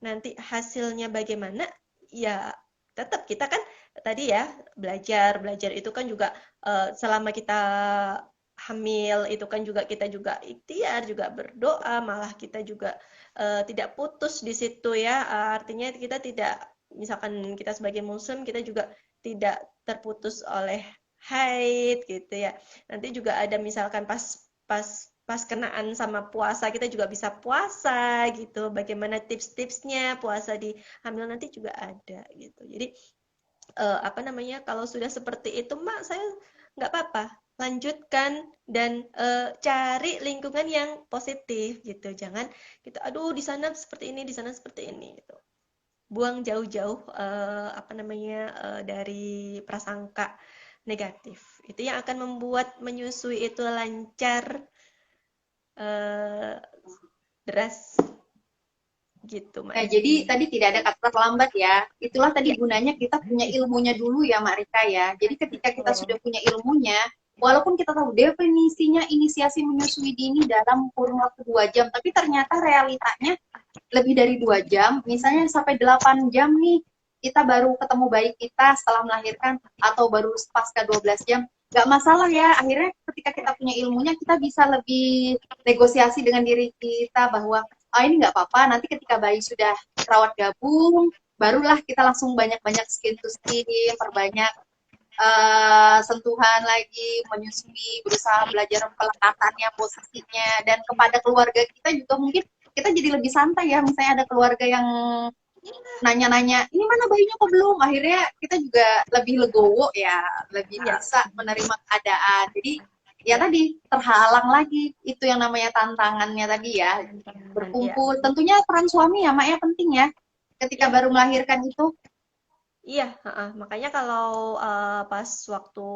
Nanti hasilnya bagaimana? Ya tetap kita kan tadi ya belajar belajar itu kan juga selama kita hamil itu kan juga kita juga ikhtiar juga berdoa malah kita juga tidak putus di situ ya. Artinya kita tidak misalkan kita sebagai muslim kita juga tidak terputus oleh haid gitu ya. Nanti juga ada misalkan pas pas pas kenaan sama puasa kita juga bisa puasa gitu. Bagaimana tips-tipsnya puasa di hamil nanti juga ada gitu. Jadi apa namanya kalau sudah seperti itu Mak saya nggak apa-apa lanjutkan dan cari lingkungan yang positif gitu. Jangan gitu aduh di sana seperti ini di sana seperti ini gitu. Buang jauh-jauh apa namanya dari prasangka negatif. Itu yang akan membuat menyusui itu lancar, eh, deras gitu Mbak Nah, Esti. jadi tadi tidak ada kata terlambat ya. Itulah tadi Ya, gunanya kita punya ilmunya dulu ya, Mak Rika ya. Jadi ketika kita betul. sudah punya ilmunya, walaupun kita tahu definisinya inisiasi menyusui dini dalam kurun waktu 2 jam, tapi ternyata realitanya lebih dari 2 jam, misalnya sampai 8 jam nih, kita baru ketemu bayi kita setelah melahirkan, atau baru pasca 12 jam, nggak masalah ya. Akhirnya ketika kita punya ilmunya, kita bisa lebih negosiasi dengan diri kita bahwa ini nggak apa-apa, nanti ketika bayi sudah rawat gabung, barulah kita langsung banyak-banyak skin to skin, perbanyak sentuhan lagi, menyusui, berusaha belajar pelekatannya, posisinya, dan kepada keluarga kita juga mungkin kita jadi lebih santai ya. Misalnya ada keluarga yang nanya-nanya, ini mana bayinya kok belum? Akhirnya kita juga lebih legowo ya, lebih bisa menerima keadaan. Jadi ya tadi terhalang lagi itu yang namanya tantangannya tadi ya, berkumpul. Tentunya peran suami ya, Mak, ya penting ya ketika baru melahirkan itu. Iya, makanya kalau pas waktu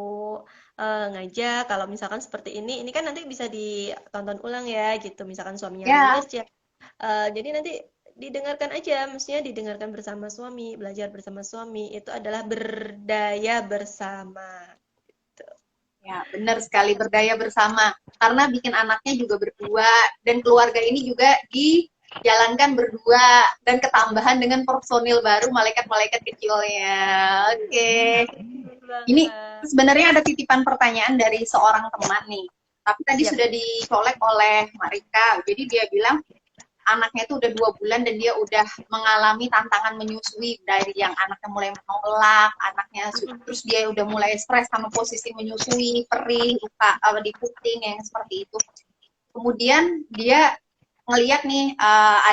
ngajak, kalau misalkan seperti ini kan nanti bisa ditonton ulang ya, gitu. Misalkan suaminya lagi kerja, jadi nanti didengarkan aja, mestinya didengarkan bersama suami, belajar bersama suami, itu adalah berdaya bersama. Gitu. Ya, benar sekali, berdaya bersama. Karena bikin anaknya juga berdua, dan keluarga ini juga dijalankan berdua, dan ketambahan dengan personil baru, malaikat-malaikat kecilnya. Oke. Ini sebenarnya ada titipan pertanyaan dari seorang teman nih, tapi tadi sudah dicolek oleh Marika. Jadi dia bilang, anaknya itu udah 2 bulan dan dia udah mengalami tantangan menyusui, dari yang anaknya mulai menolak, anaknya terus dia udah mulai stres sama posisi menyusui, perih, luka di puting yang seperti itu. Kemudian dia ngeliat nih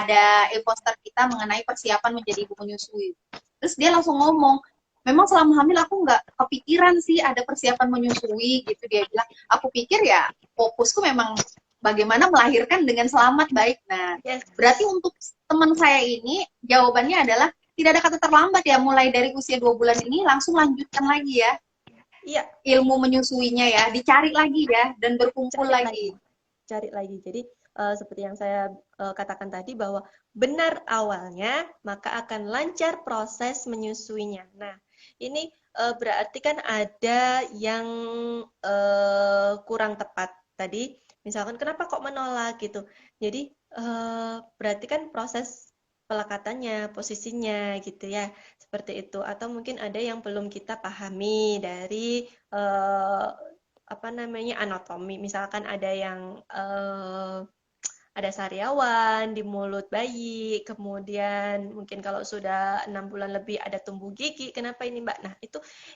ada e-poster kita mengenai persiapan menjadi ibu menyusui. Terus dia langsung ngomong, memang selama hamil aku nggak kepikiran sih ada persiapan menyusui gitu. Dia bilang, aku pikir ya fokusku memang bagaimana melahirkan dengan selamat, baik. Nah, berarti untuk teman saya ini, jawabannya adalah tidak ada kata terlambat ya, mulai dari usia 2 bulan ini langsung lanjutkan lagi ya. Iya. Ilmu menyusuinya ya, dicari lagi ya, dan berkumpul lagi. Cari lagi. Jadi, seperti yang saya katakan tadi, bahwa benar awalnya, maka akan lancar proses menyusuinya. Nah, ini berarti kan ada yang kurang tepat tadi. Misalkan kenapa kok menolak gitu. Jadi berarti kan proses pelekatannya, posisinya gitu ya. Seperti itu. Atau mungkin ada yang belum kita pahami dari anatomi. Misalkan ada yang ada sariawan di mulut bayi, kemudian mungkin kalau sudah 6 bulan lebih ada tumbuh gigi. Kenapa ini, Mbak? Nah,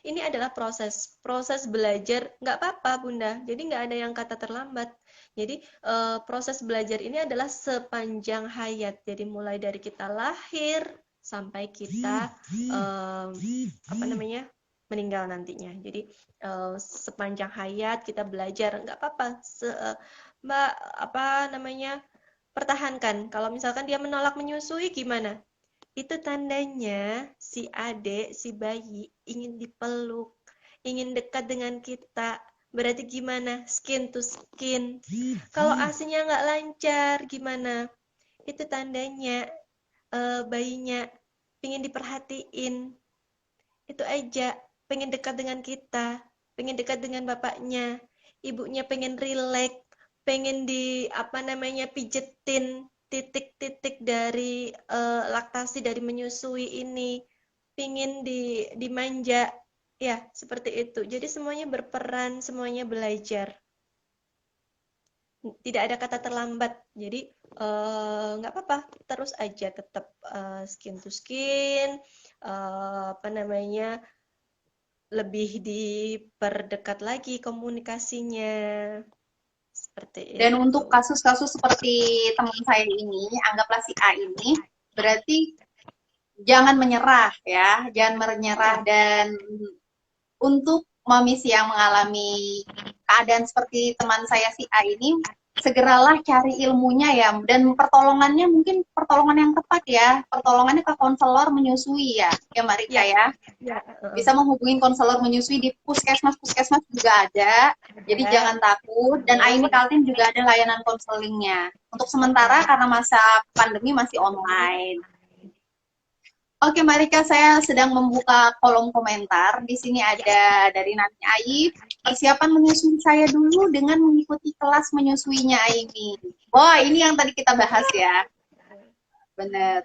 ini adalah proses belajar, nggak apa-apa, Bunda. Jadi nggak ada yang kata terlambat. Jadi proses belajar ini adalah sepanjang hayat. Jadi mulai dari kita lahir sampai kita meninggal nantinya. Jadi sepanjang hayat kita belajar, nggak apa-apa. Mbak, pertahankan. Kalau misalkan dia menolak menyusui, gimana? Itu tandanya si adik, si bayi ingin dipeluk, ingin dekat dengan kita. Berarti gimana? Skin to skin. Kalau ASI-nya nggak lancar, gimana? Itu tandanya bayinya ingin diperhatiin. Itu aja. Pengen dekat dengan kita, pengen dekat dengan bapaknya, ibunya pengen rileks, pengen pijetin titik-titik dari laktasi, dari menyusui ini, pengen dimanja, ya seperti itu. Jadi semuanya berperan, semuanya belajar. Tidak ada kata terlambat. Jadi nggak apa-apa, terus aja tetap skin to skin, lebih diperdekat lagi komunikasinya. Seperti Dan itu. untuk kasus-kasus seperti teman saya ini, anggaplah si A ini, berarti jangan menyerah ya, jangan menyerah. Dan untuk mamis yang mengalami keadaan seperti teman saya si A ini, segeralah cari ilmunya ya, dan pertolongannya mungkin pertolongan yang tepat ya, pertolongannya ke konselor menyusui ya Mbak Rika ya. Bisa menghubungi konselor menyusui di puskesmas juga ada, jadi jangan takut. Dan AIMI Kaltim juga ada layanan konselingnya untuk sementara karena masa pandemi masih online. Oke, Mbak Rika, saya sedang membuka kolom komentar. Di sini ada dari Nani Aib, Persiapan menyusui saya dulu dengan mengikuti kelas menyusuinya Aimi. Wah, ini yang tadi kita bahas ya. Bener.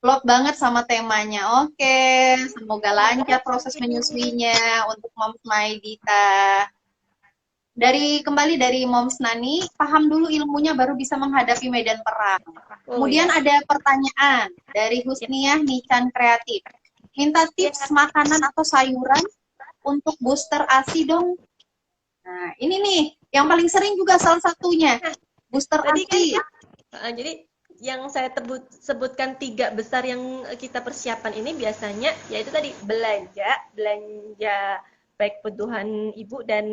Klop banget sama temanya. Oke, semoga lancar proses menyusuinya untuk Moms Maidita. Kembali dari Moms Nani, paham dulu ilmunya baru bisa menghadapi medan perang. Oh Kemudian ya. ada pertanyaan dari Husniah Nican Kreatif. Minta tips makanan atau sayuran untuk booster ASI dong. Nah, ini nih yang paling sering juga salah satunya. Booster Tadi kan ASI. jadi yang saya sebutkan 3 besar yang kita persiapan ini biasanya yaitu tadi belanja baik kebutuhan ibu dan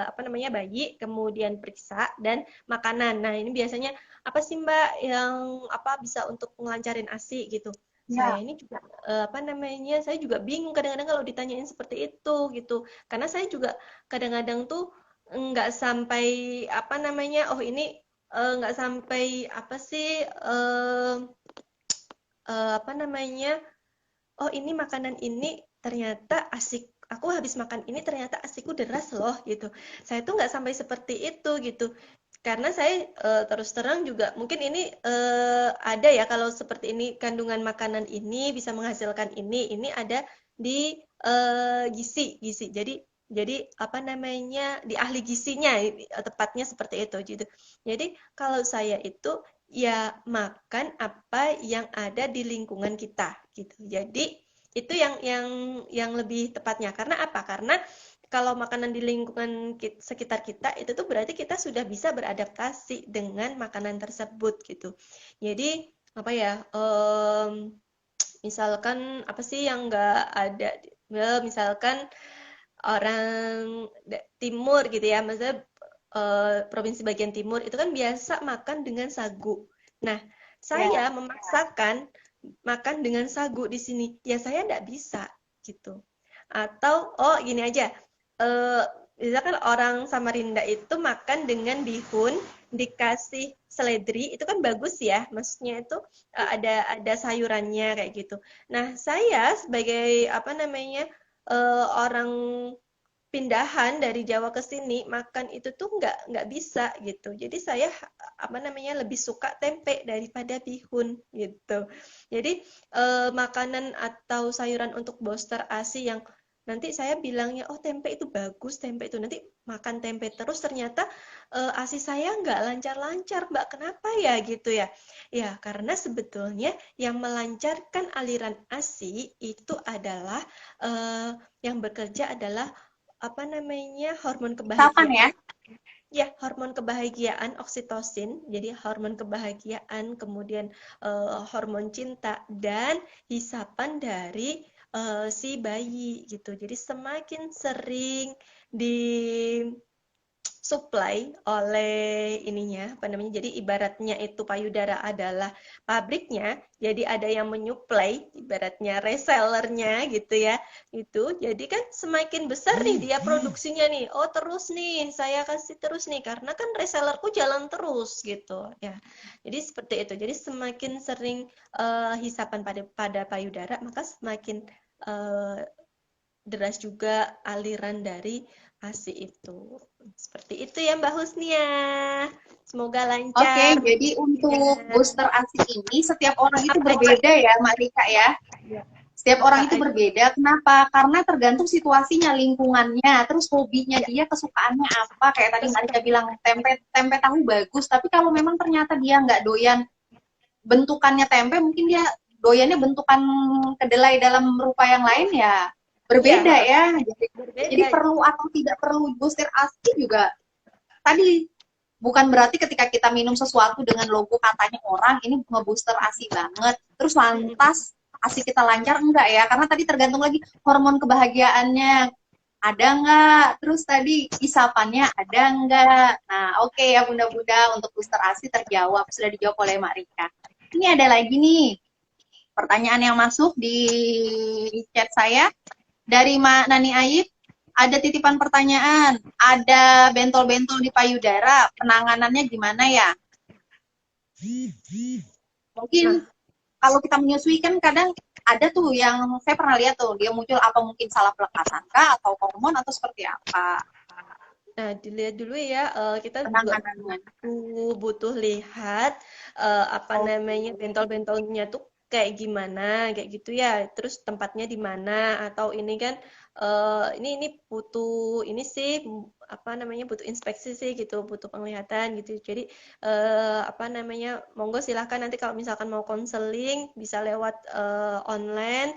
apa namanya bayi, kemudian periksa dan makanan. Nah ini biasanya apa sih Mbak yang apa bisa untuk ngelancarin ASI gitu. Saya Ya, ini juga apa namanya saya juga bingung kadang-kadang kalau ditanyain seperti itu gitu. Karena saya juga kadang-kadang tuh nggak sampai apa namanya oh ini nggak sampai apa sih apa namanya oh ini makanan ini ternyata asik aku habis makan ini ternyata asikku deras loh gitu saya tuh nggak sampai seperti itu gitu karena saya terus terang juga mungkin ini ada ya kalau seperti ini kandungan makanan ini bisa menghasilkan ini ada di gizi jadi apa namanya di ahli gizinya tepatnya seperti itu gitu jadi kalau saya itu ya makan apa yang ada di lingkungan kita gitu. Jadi itu yang lebih tepatnya. Karena apa? Karena kalau makanan di lingkungan sekitar kita itu tuh berarti kita sudah bisa beradaptasi dengan makanan tersebut gitu. Jadi apa ya? Misalkan apa sih yang nggak ada? Misalkan orang timur gitu ya, maksudnya provinsi bagian timur itu kan biasa makan dengan sagu. Nah, ya. saya memaksakan makan dengan sagu di sini, ya saya nggak bisa gitu. Atau oh gini aja, eh, misalkan orang Samarinda itu makan dengan bihun dikasih seledri itu kan bagus ya, maksudnya itu ada sayurannya kayak gitu. Nah, saya sebagai apa namanya orang pindahan dari Jawa ke sini makan itu tuh nggak bisa gitu. Jadi saya apa namanya lebih suka tempe daripada bihun gitu. Jadi makanan atau sayuran untuk booster ASI yang nanti saya bilangnya oh tempe itu bagus tempe itu nanti makan tempe terus ternyata ASI saya nggak lancar-lancar Mbak kenapa ya gitu ya ya karena sebetulnya yang melancarkan aliran ASI itu adalah yang bekerja adalah apa namanya hormon Kapan ya? kebahagiaan ya hormon kebahagiaan oksitosin jadi hormon kebahagiaan kemudian hormon cinta dan hisapan dari si bayi gitu jadi semakin sering di supply oleh ininya apa namanya jadi ibaratnya itu payudara adalah pabriknya jadi ada yang menyuplai ibaratnya resellernya gitu ya itu jadi kan semakin besar nih dia produksinya nih oh terus nih saya kasih terus nih karena kan resellerku jalan terus gitu ya jadi seperti itu jadi semakin sering hisapan pada payudara maka semakin uh, deras juga aliran dari ASI itu. Seperti itu ya Mbak Husnia. Semoga Oke, lancar. jadi untuk Ya. booster ASI ini setiap orang itu Apa aja? berbeda ya, Mbak Rika ya. Ya. Setiap Apa orang itu aja? berbeda. Kenapa? Karena tergantung situasinya, lingkungannya, terus hobinya Ya. dia, kesukaannya apa. Kayak tadi Mbak Rika Kesukaan. bilang tempe tempe tahu bagus, tapi kalau memang ternyata dia nggak doyan bentukannya tempe, mungkin dia doyannya bentukan kedelai dalam rupa yang lain ya berbeda Ya, ya. Jadi berbeda. perlu atau tidak perlu booster ASI juga tadi bukan berarti ketika kita minum sesuatu dengan logo katanya orang ini ngebooster ASI banget terus lantas ASI kita lancar enggak ya karena tadi tergantung lagi hormon kebahagiaannya ada enggak terus tadi isapannya ada enggak nah oke ya bunda-bunda untuk booster ASI terjawab sudah dijawab oleh Mak Rika ini ada lagi nih pertanyaan yang masuk di chat saya dari Mak Nani Aib ada titipan pertanyaan, ada bentol-bentol di payudara, penanganannya gimana ya? Mungkin Nah, kalau kita menyusui kan kadang ada tuh yang saya pernah lihat tuh dia muncul apa mungkin salah pelekatan kah atau hormon atau seperti apa Nah, dilihat dulu ya, kita juga penanganannya? butuh lihat apa namanya bentol-bentolnya tuh kayak gimana, kayak gitu ya. Terus tempatnya di mana atau ini kan ini butuh ini sih apa namanya butuh inspeksi sih gitu, butuh penglihatan gitu. Jadi apa namanya monggo silahkan nanti kalau misalkan mau konseling bisa lewat online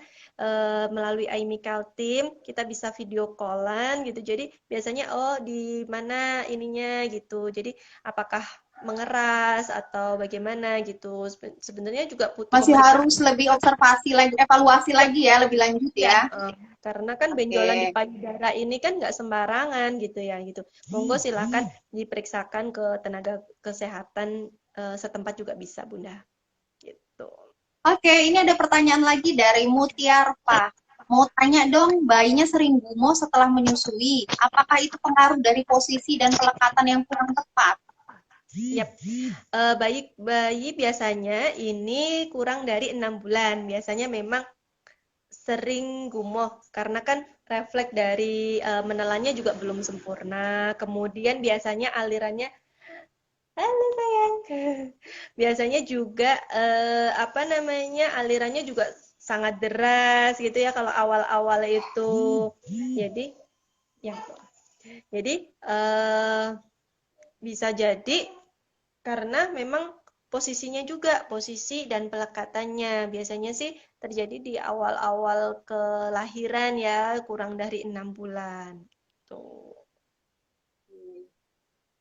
melalui iMical Team kita bisa video callan gitu. Jadi biasanya oh di mana ininya gitu. Jadi apakah mengeras atau bagaimana gitu. Sebenarnya juga butuh Masih pemeriksaan. harus lebih observasi lagi, evaluasi lagi ya, lebih lanjut Ya, ya. karena kan benjolan di Oke. payudara ini kan nggak sembarangan gitu ya gitu. Monggo silakan diperiksakan ke tenaga kesehatan setempat juga bisa Bunda. Gitu. Oke, ini ada pertanyaan lagi dari Mutiarpa. Mau tanya dong, bayinya sering gumoh setelah menyusui. Apakah itu pengaruh dari posisi dan pelekatan yang kurang tepat? Yap. Bayi biasanya ini kurang dari 6 bulan. Biasanya memang sering gumoh karena kan refleks dari menelannya juga belum sempurna. Kemudian biasanya alirannya, halo sayang, biasanya juga apa namanya alirannya juga sangat deras gitu ya kalau awal-awal itu. Jadi ya, jadi bisa jadi karena memang posisinya juga, posisi dan pelekatannya. Biasanya sih terjadi di awal-awal kelahiran ya, kurang dari 6 bulan. Tuh.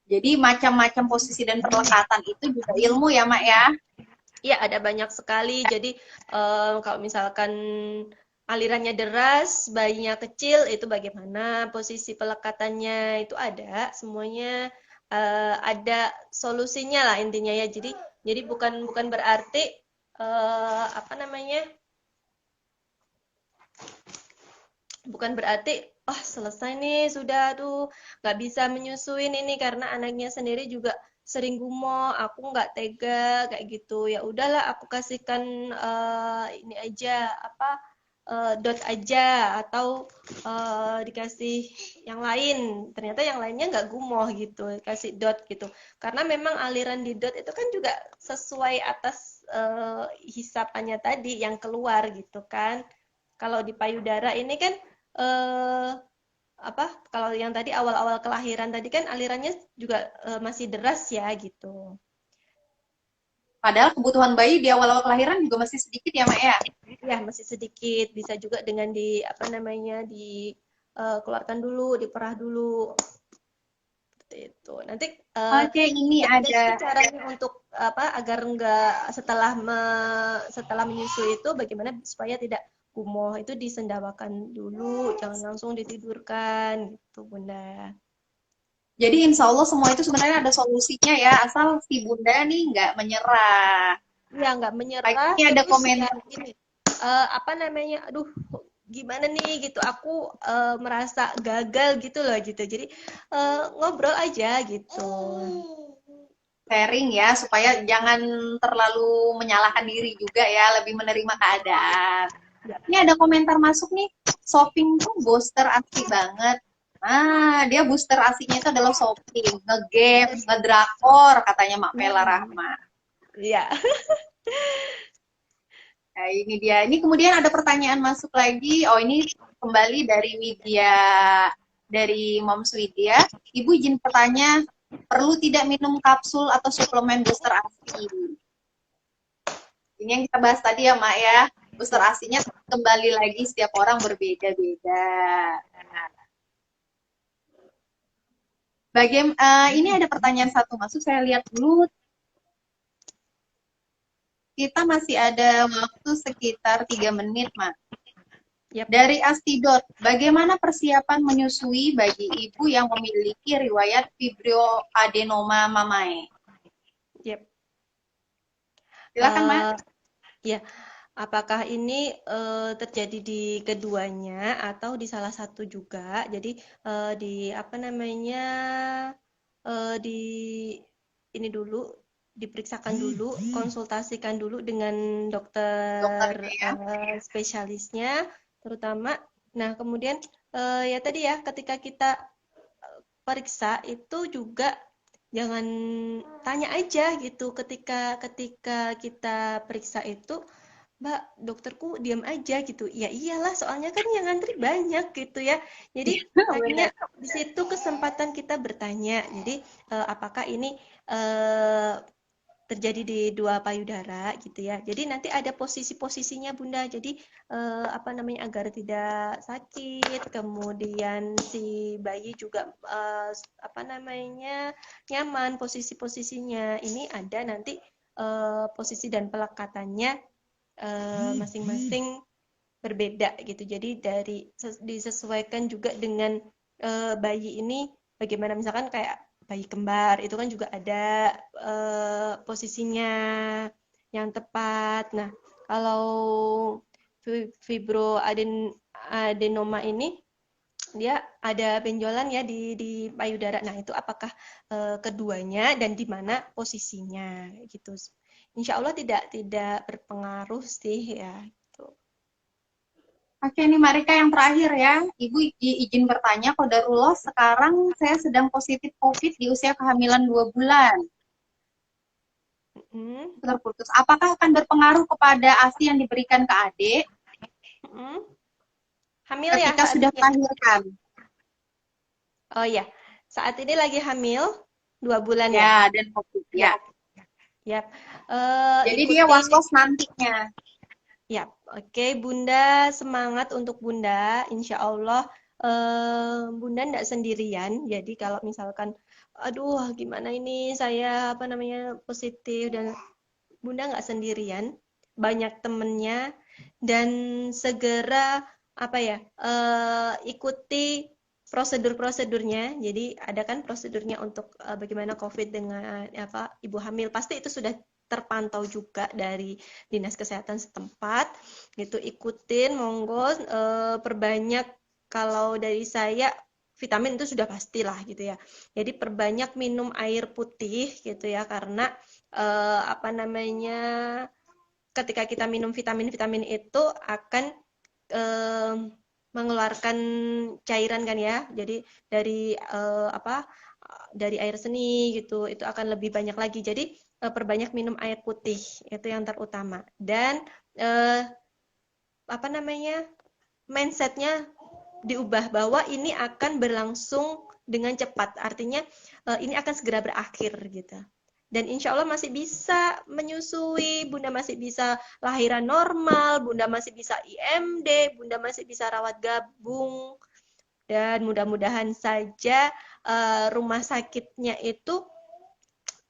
Jadi macam-macam posisi dan perlekatan itu juga ilmu ya, Mak ya? Iya, ada banyak sekali. Jadi kalau misalkan alirannya deras, bayinya kecil, itu bagaimana posisi pelekatannya itu ada, semuanya ada solusinya lah intinya ya. Jadi bukan bukan berarti apa namanya, bukan berarti oh selesai nih sudah tuh nggak bisa menyusuin ini karena anaknya sendiri juga sering gumoh, aku nggak tega kayak gitu. Ya udahlah aku kasihkan ini aja apa dot aja atau dikasih yang lain. Ternyata yang lainnya nggak gumoh gitu, kasih dot gitu. Karena memang aliran di dot itu kan juga sesuai atas hisapannya tadi yang keluar gitu kan. Kalau di payudara ini kan eh, apa kalau yang tadi awal-awal kelahiran tadi kan alirannya juga masih deras ya gitu. Padahal kebutuhan bayi di awal-awal kelahiran juga masih sedikit ya, Mak ya? Ya masih sedikit, bisa juga dengan di apa namanya dikeluarkan dulu, diperah dulu seperti itu. Nanti Oke, ini ada. caranya untuk apa agar enggak setelah menyusui itu bagaimana supaya tidak gumoh itu disendawakan dulu, jangan langsung ditidurkan gitu Bunda. Jadi insya Allah semua itu sebenarnya ada solusinya ya, asal si Bunda nih nggak menyerah. Ya nggak Baik, menyerah ini ada terus ya komentar. ini apa namanya aduh gimana nih gitu aku merasa gagal gitu loh gitu jadi ngobrol aja gitu. Sharing ya, supaya jangan terlalu menyalahkan diri juga ya, lebih menerima keadaan. Ya. Ini ada komentar masuk nih, shopping tuh booster asli banget. Nah, dia booster aslinya itu adalah shopping, ngegame, ngedrakor, katanya Mak Vela Rahma. Iya. Nah, ini dia. Ini kemudian ada pertanyaan masuk lagi. Oh, ini kembali dari Widya, dari Moms Widya. Ibu izin bertanya, perlu tidak minum kapsul atau suplemen booster ASI? Ini yang kita bahas tadi ya, Mak ya. Booster ASI-nya kembali lagi setiap orang berbeda-beda. Ini ada pertanyaan satu masuk, saya lihat dulu. Kita masih ada waktu sekitar 3 menit, Mak. Yap. Dari Astidot, bagaimana persiapan menyusui bagi ibu yang memiliki riwayat fibroadenoma mamae? Yep. Silakan, Mak. Ya, apakah ini terjadi di keduanya atau di salah satu juga? Jadi di apa namanya di ini dulu diperiksakan dulu, konsultasikan dulu dengan dokter Dokternya ya. spesialisnya, terutama. Nah, kemudian ya tadi ya, ketika kita periksa itu juga jangan tanya aja gitu ketika ketika kita periksa itu, Mbak, dokterku diam aja gitu. Ya iyalah, soalnya kan yang ngantri banyak gitu ya. Jadi Benar. tanya di situ kesempatan kita bertanya. Jadi apakah ini eh, terjadi di dua payudara gitu ya. Jadi nanti ada posisi-posisinya Bunda. Jadi apa namanya agar tidak sakit. Kemudian si bayi juga apa namanya nyaman posisi-posisinya. Ini ada nanti posisi dan pelekatannya masing-masing berbeda gitu. Jadi disesuaikan juga dengan bayi ini bagaimana misalkan kayak bayi kembar itu kan juga ada posisinya yang tepat. Nah, kalau fibroadenoma ini dia ada benjolan ya di payudara. Nah, itu apakah keduanya dan di mana posisinya gitu. Insya Allah tidak berpengaruh sih ya. Gitu. Oke, ini Marika yang terakhir ya. Ibu izin bertanya, Qadarullah sekarang saya sedang positif COVID di usia kehamilan 2 bulan. Mm, Terputus. Apakah akan berpengaruh kepada ASI yang diberikan ke adik mm. Hamil ya ketika saat sudah ini ya? melahirkan? Oh ya, saat ini lagi hamil 2 bulan ya? Ya, dan COVID. Ya, Ya. ya. Jadi dia Ikuti. was-was nantinya. Ya, oke Bunda, semangat untuk Bunda. Insya Allah Bunda tidak sendirian. Jadi kalau misalkan, aduh gimana ini saya apa namanya positif dan Bunda nggak sendirian, banyak temennya dan segera apa ya ikuti prosedur-prosedurnya. Jadi ada kan prosedurnya untuk bagaimana COVID dengan apa ibu hamil. Pasti itu sudah terpantau juga dari dinas kesehatan setempat. Gitu ikutin, monggo perbanyak kalau dari saya vitamin itu sudah pastilah gitu ya. Jadi perbanyak minum air putih gitu ya karena apa namanya ketika kita minum vitamin-vitamin itu akan eh, mengeluarkan cairan kan ya. Jadi dari apa dari air seni gitu itu akan lebih banyak lagi. Jadi perbanyak minum air putih itu yang terutama. Dan eh, apa namanya mindsetnya diubah bahwa ini akan berlangsung dengan cepat. Artinya ini akan segera berakhir gitu. Dan insya Allah masih bisa menyusui, Bunda masih bisa lahiran normal, Bunda masih bisa IMD, Bunda masih bisa rawat gabung, dan mudah-mudahan saja rumah sakitnya itu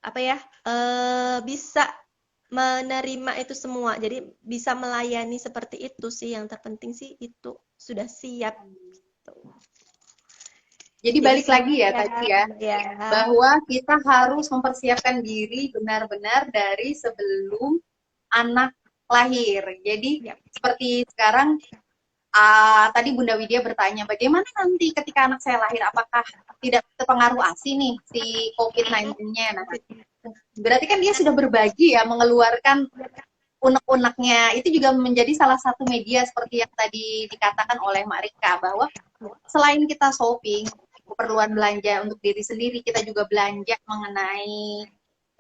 apa ya bisa menerima itu semua. Jadi bisa melayani seperti itu sih yang terpenting sih itu sudah siap. Gitu. Jadi Jadi balik lagi ya semangat tadi ya, ya. bahwa kita harus mempersiapkan diri benar-benar dari sebelum anak lahir. Jadi Ya. seperti sekarang tadi Bunda Widya bertanya, bagaimana nanti ketika anak saya lahir, apakah tidak terpengaruh ASI nih si COVID-19-nya? Nah, berarti kan dia sudah berbagi ya, mengeluarkan unek-uneknya. Itu juga menjadi salah satu media seperti yang tadi dikatakan oleh Mak Rika, bahwa selain kita shopping, keperluan belanja untuk diri sendiri, kita juga belanja mengenai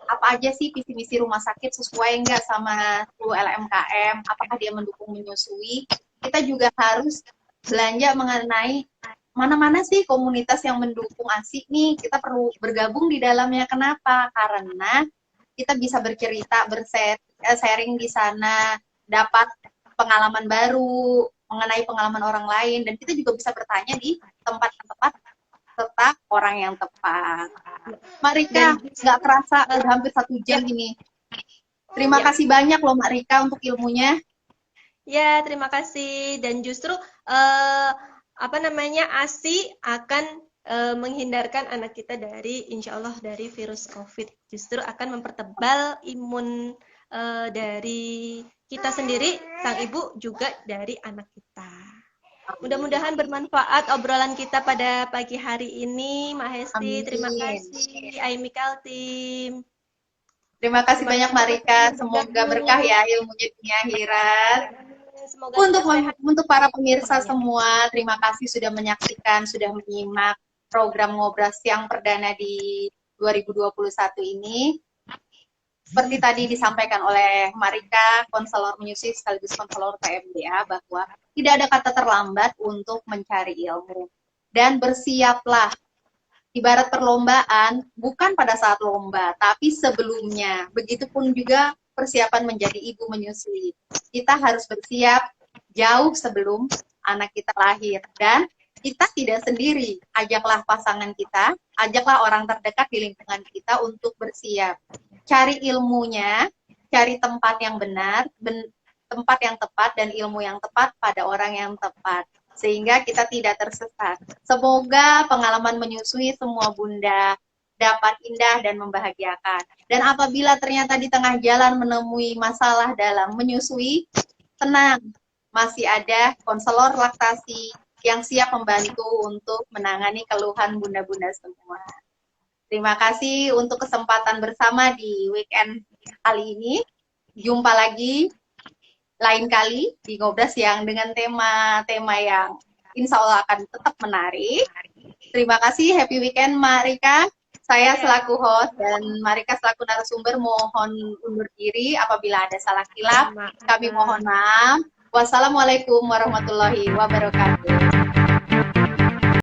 apa aja sih visi misi rumah sakit sesuai nggak sama 10 LMKM, apakah dia mendukung menyusui. Kita juga harus belanja mengenai mana-mana sih komunitas yang mendukung ASI nih, kita perlu bergabung di dalamnya. Kenapa? Karena kita bisa bercerita, sharing di sana, dapat pengalaman baru mengenai pengalaman orang lain, dan kita juga bisa bertanya di tempat-tempat serta orang yang tepat. Mak Rika, Dan nggak kerasa udah hampir 1 jam ini. Terima ya, kasih banyak loh Mak Rika untuk ilmunya. ya terima kasih. Dan justru apa namanya ASI akan menghindarkan anak kita dari insya Allah dari virus COVID. Justru akan mempertebal imun dari kita sendiri, sang ibu juga dari anak kita. Mudah-mudahan bermanfaat obrolan kita pada pagi hari ini, Mak Hesti. Terima Amin. kasih, Aimikal Team. Terima kasih Terima banyak kasih Mak Rika. teman-teman yang Semoga bergabung. berkah ya ilmunya dunia akhirat. semoga kita sehat Untuk para pemirsa semuanya. semua, terima kasih sudah menyaksikan, sudah menyimak program Ngobras yang perdana di 2021 ini. Seperti tadi disampaikan oleh Marika, konselor menyusui sekaligus konselor PMDA, bahwa tidak ada kata terlambat untuk mencari ilmu. Dan bersiaplah, ibarat perlombaan, bukan pada saat lomba, tapi sebelumnya. Begitupun juga persiapan menjadi ibu menyusui. Kita harus bersiap jauh sebelum anak kita lahir. Dan kita tidak sendiri, ajaklah pasangan kita, ajaklah orang terdekat di lingkungan kita untuk bersiap. Cari ilmunya, cari tempat yang benar, tempat yang tepat dan ilmu yang tepat pada orang yang tepat. Sehingga kita tidak tersesat. Semoga pengalaman menyusui semua bunda dapat indah dan membahagiakan. Dan apabila ternyata di tengah jalan menemui masalah dalam menyusui, tenang, masih ada konselor laktasi yang siap membantu untuk menangani keluhan bunda-bunda semua. Terima kasih untuk kesempatan bersama di weekend kali ini. Jumpa lagi lain kali di Ngobras yang dengan tema-tema yang insya Allah akan tetap menarik. Terima kasih, happy weekend Marika. Saya selaku host dan Marika selaku narasumber mohon undur diri apabila ada salah kilap. Kami mohon maaf. Wassalamualaikum warahmatullahi wabarakatuh.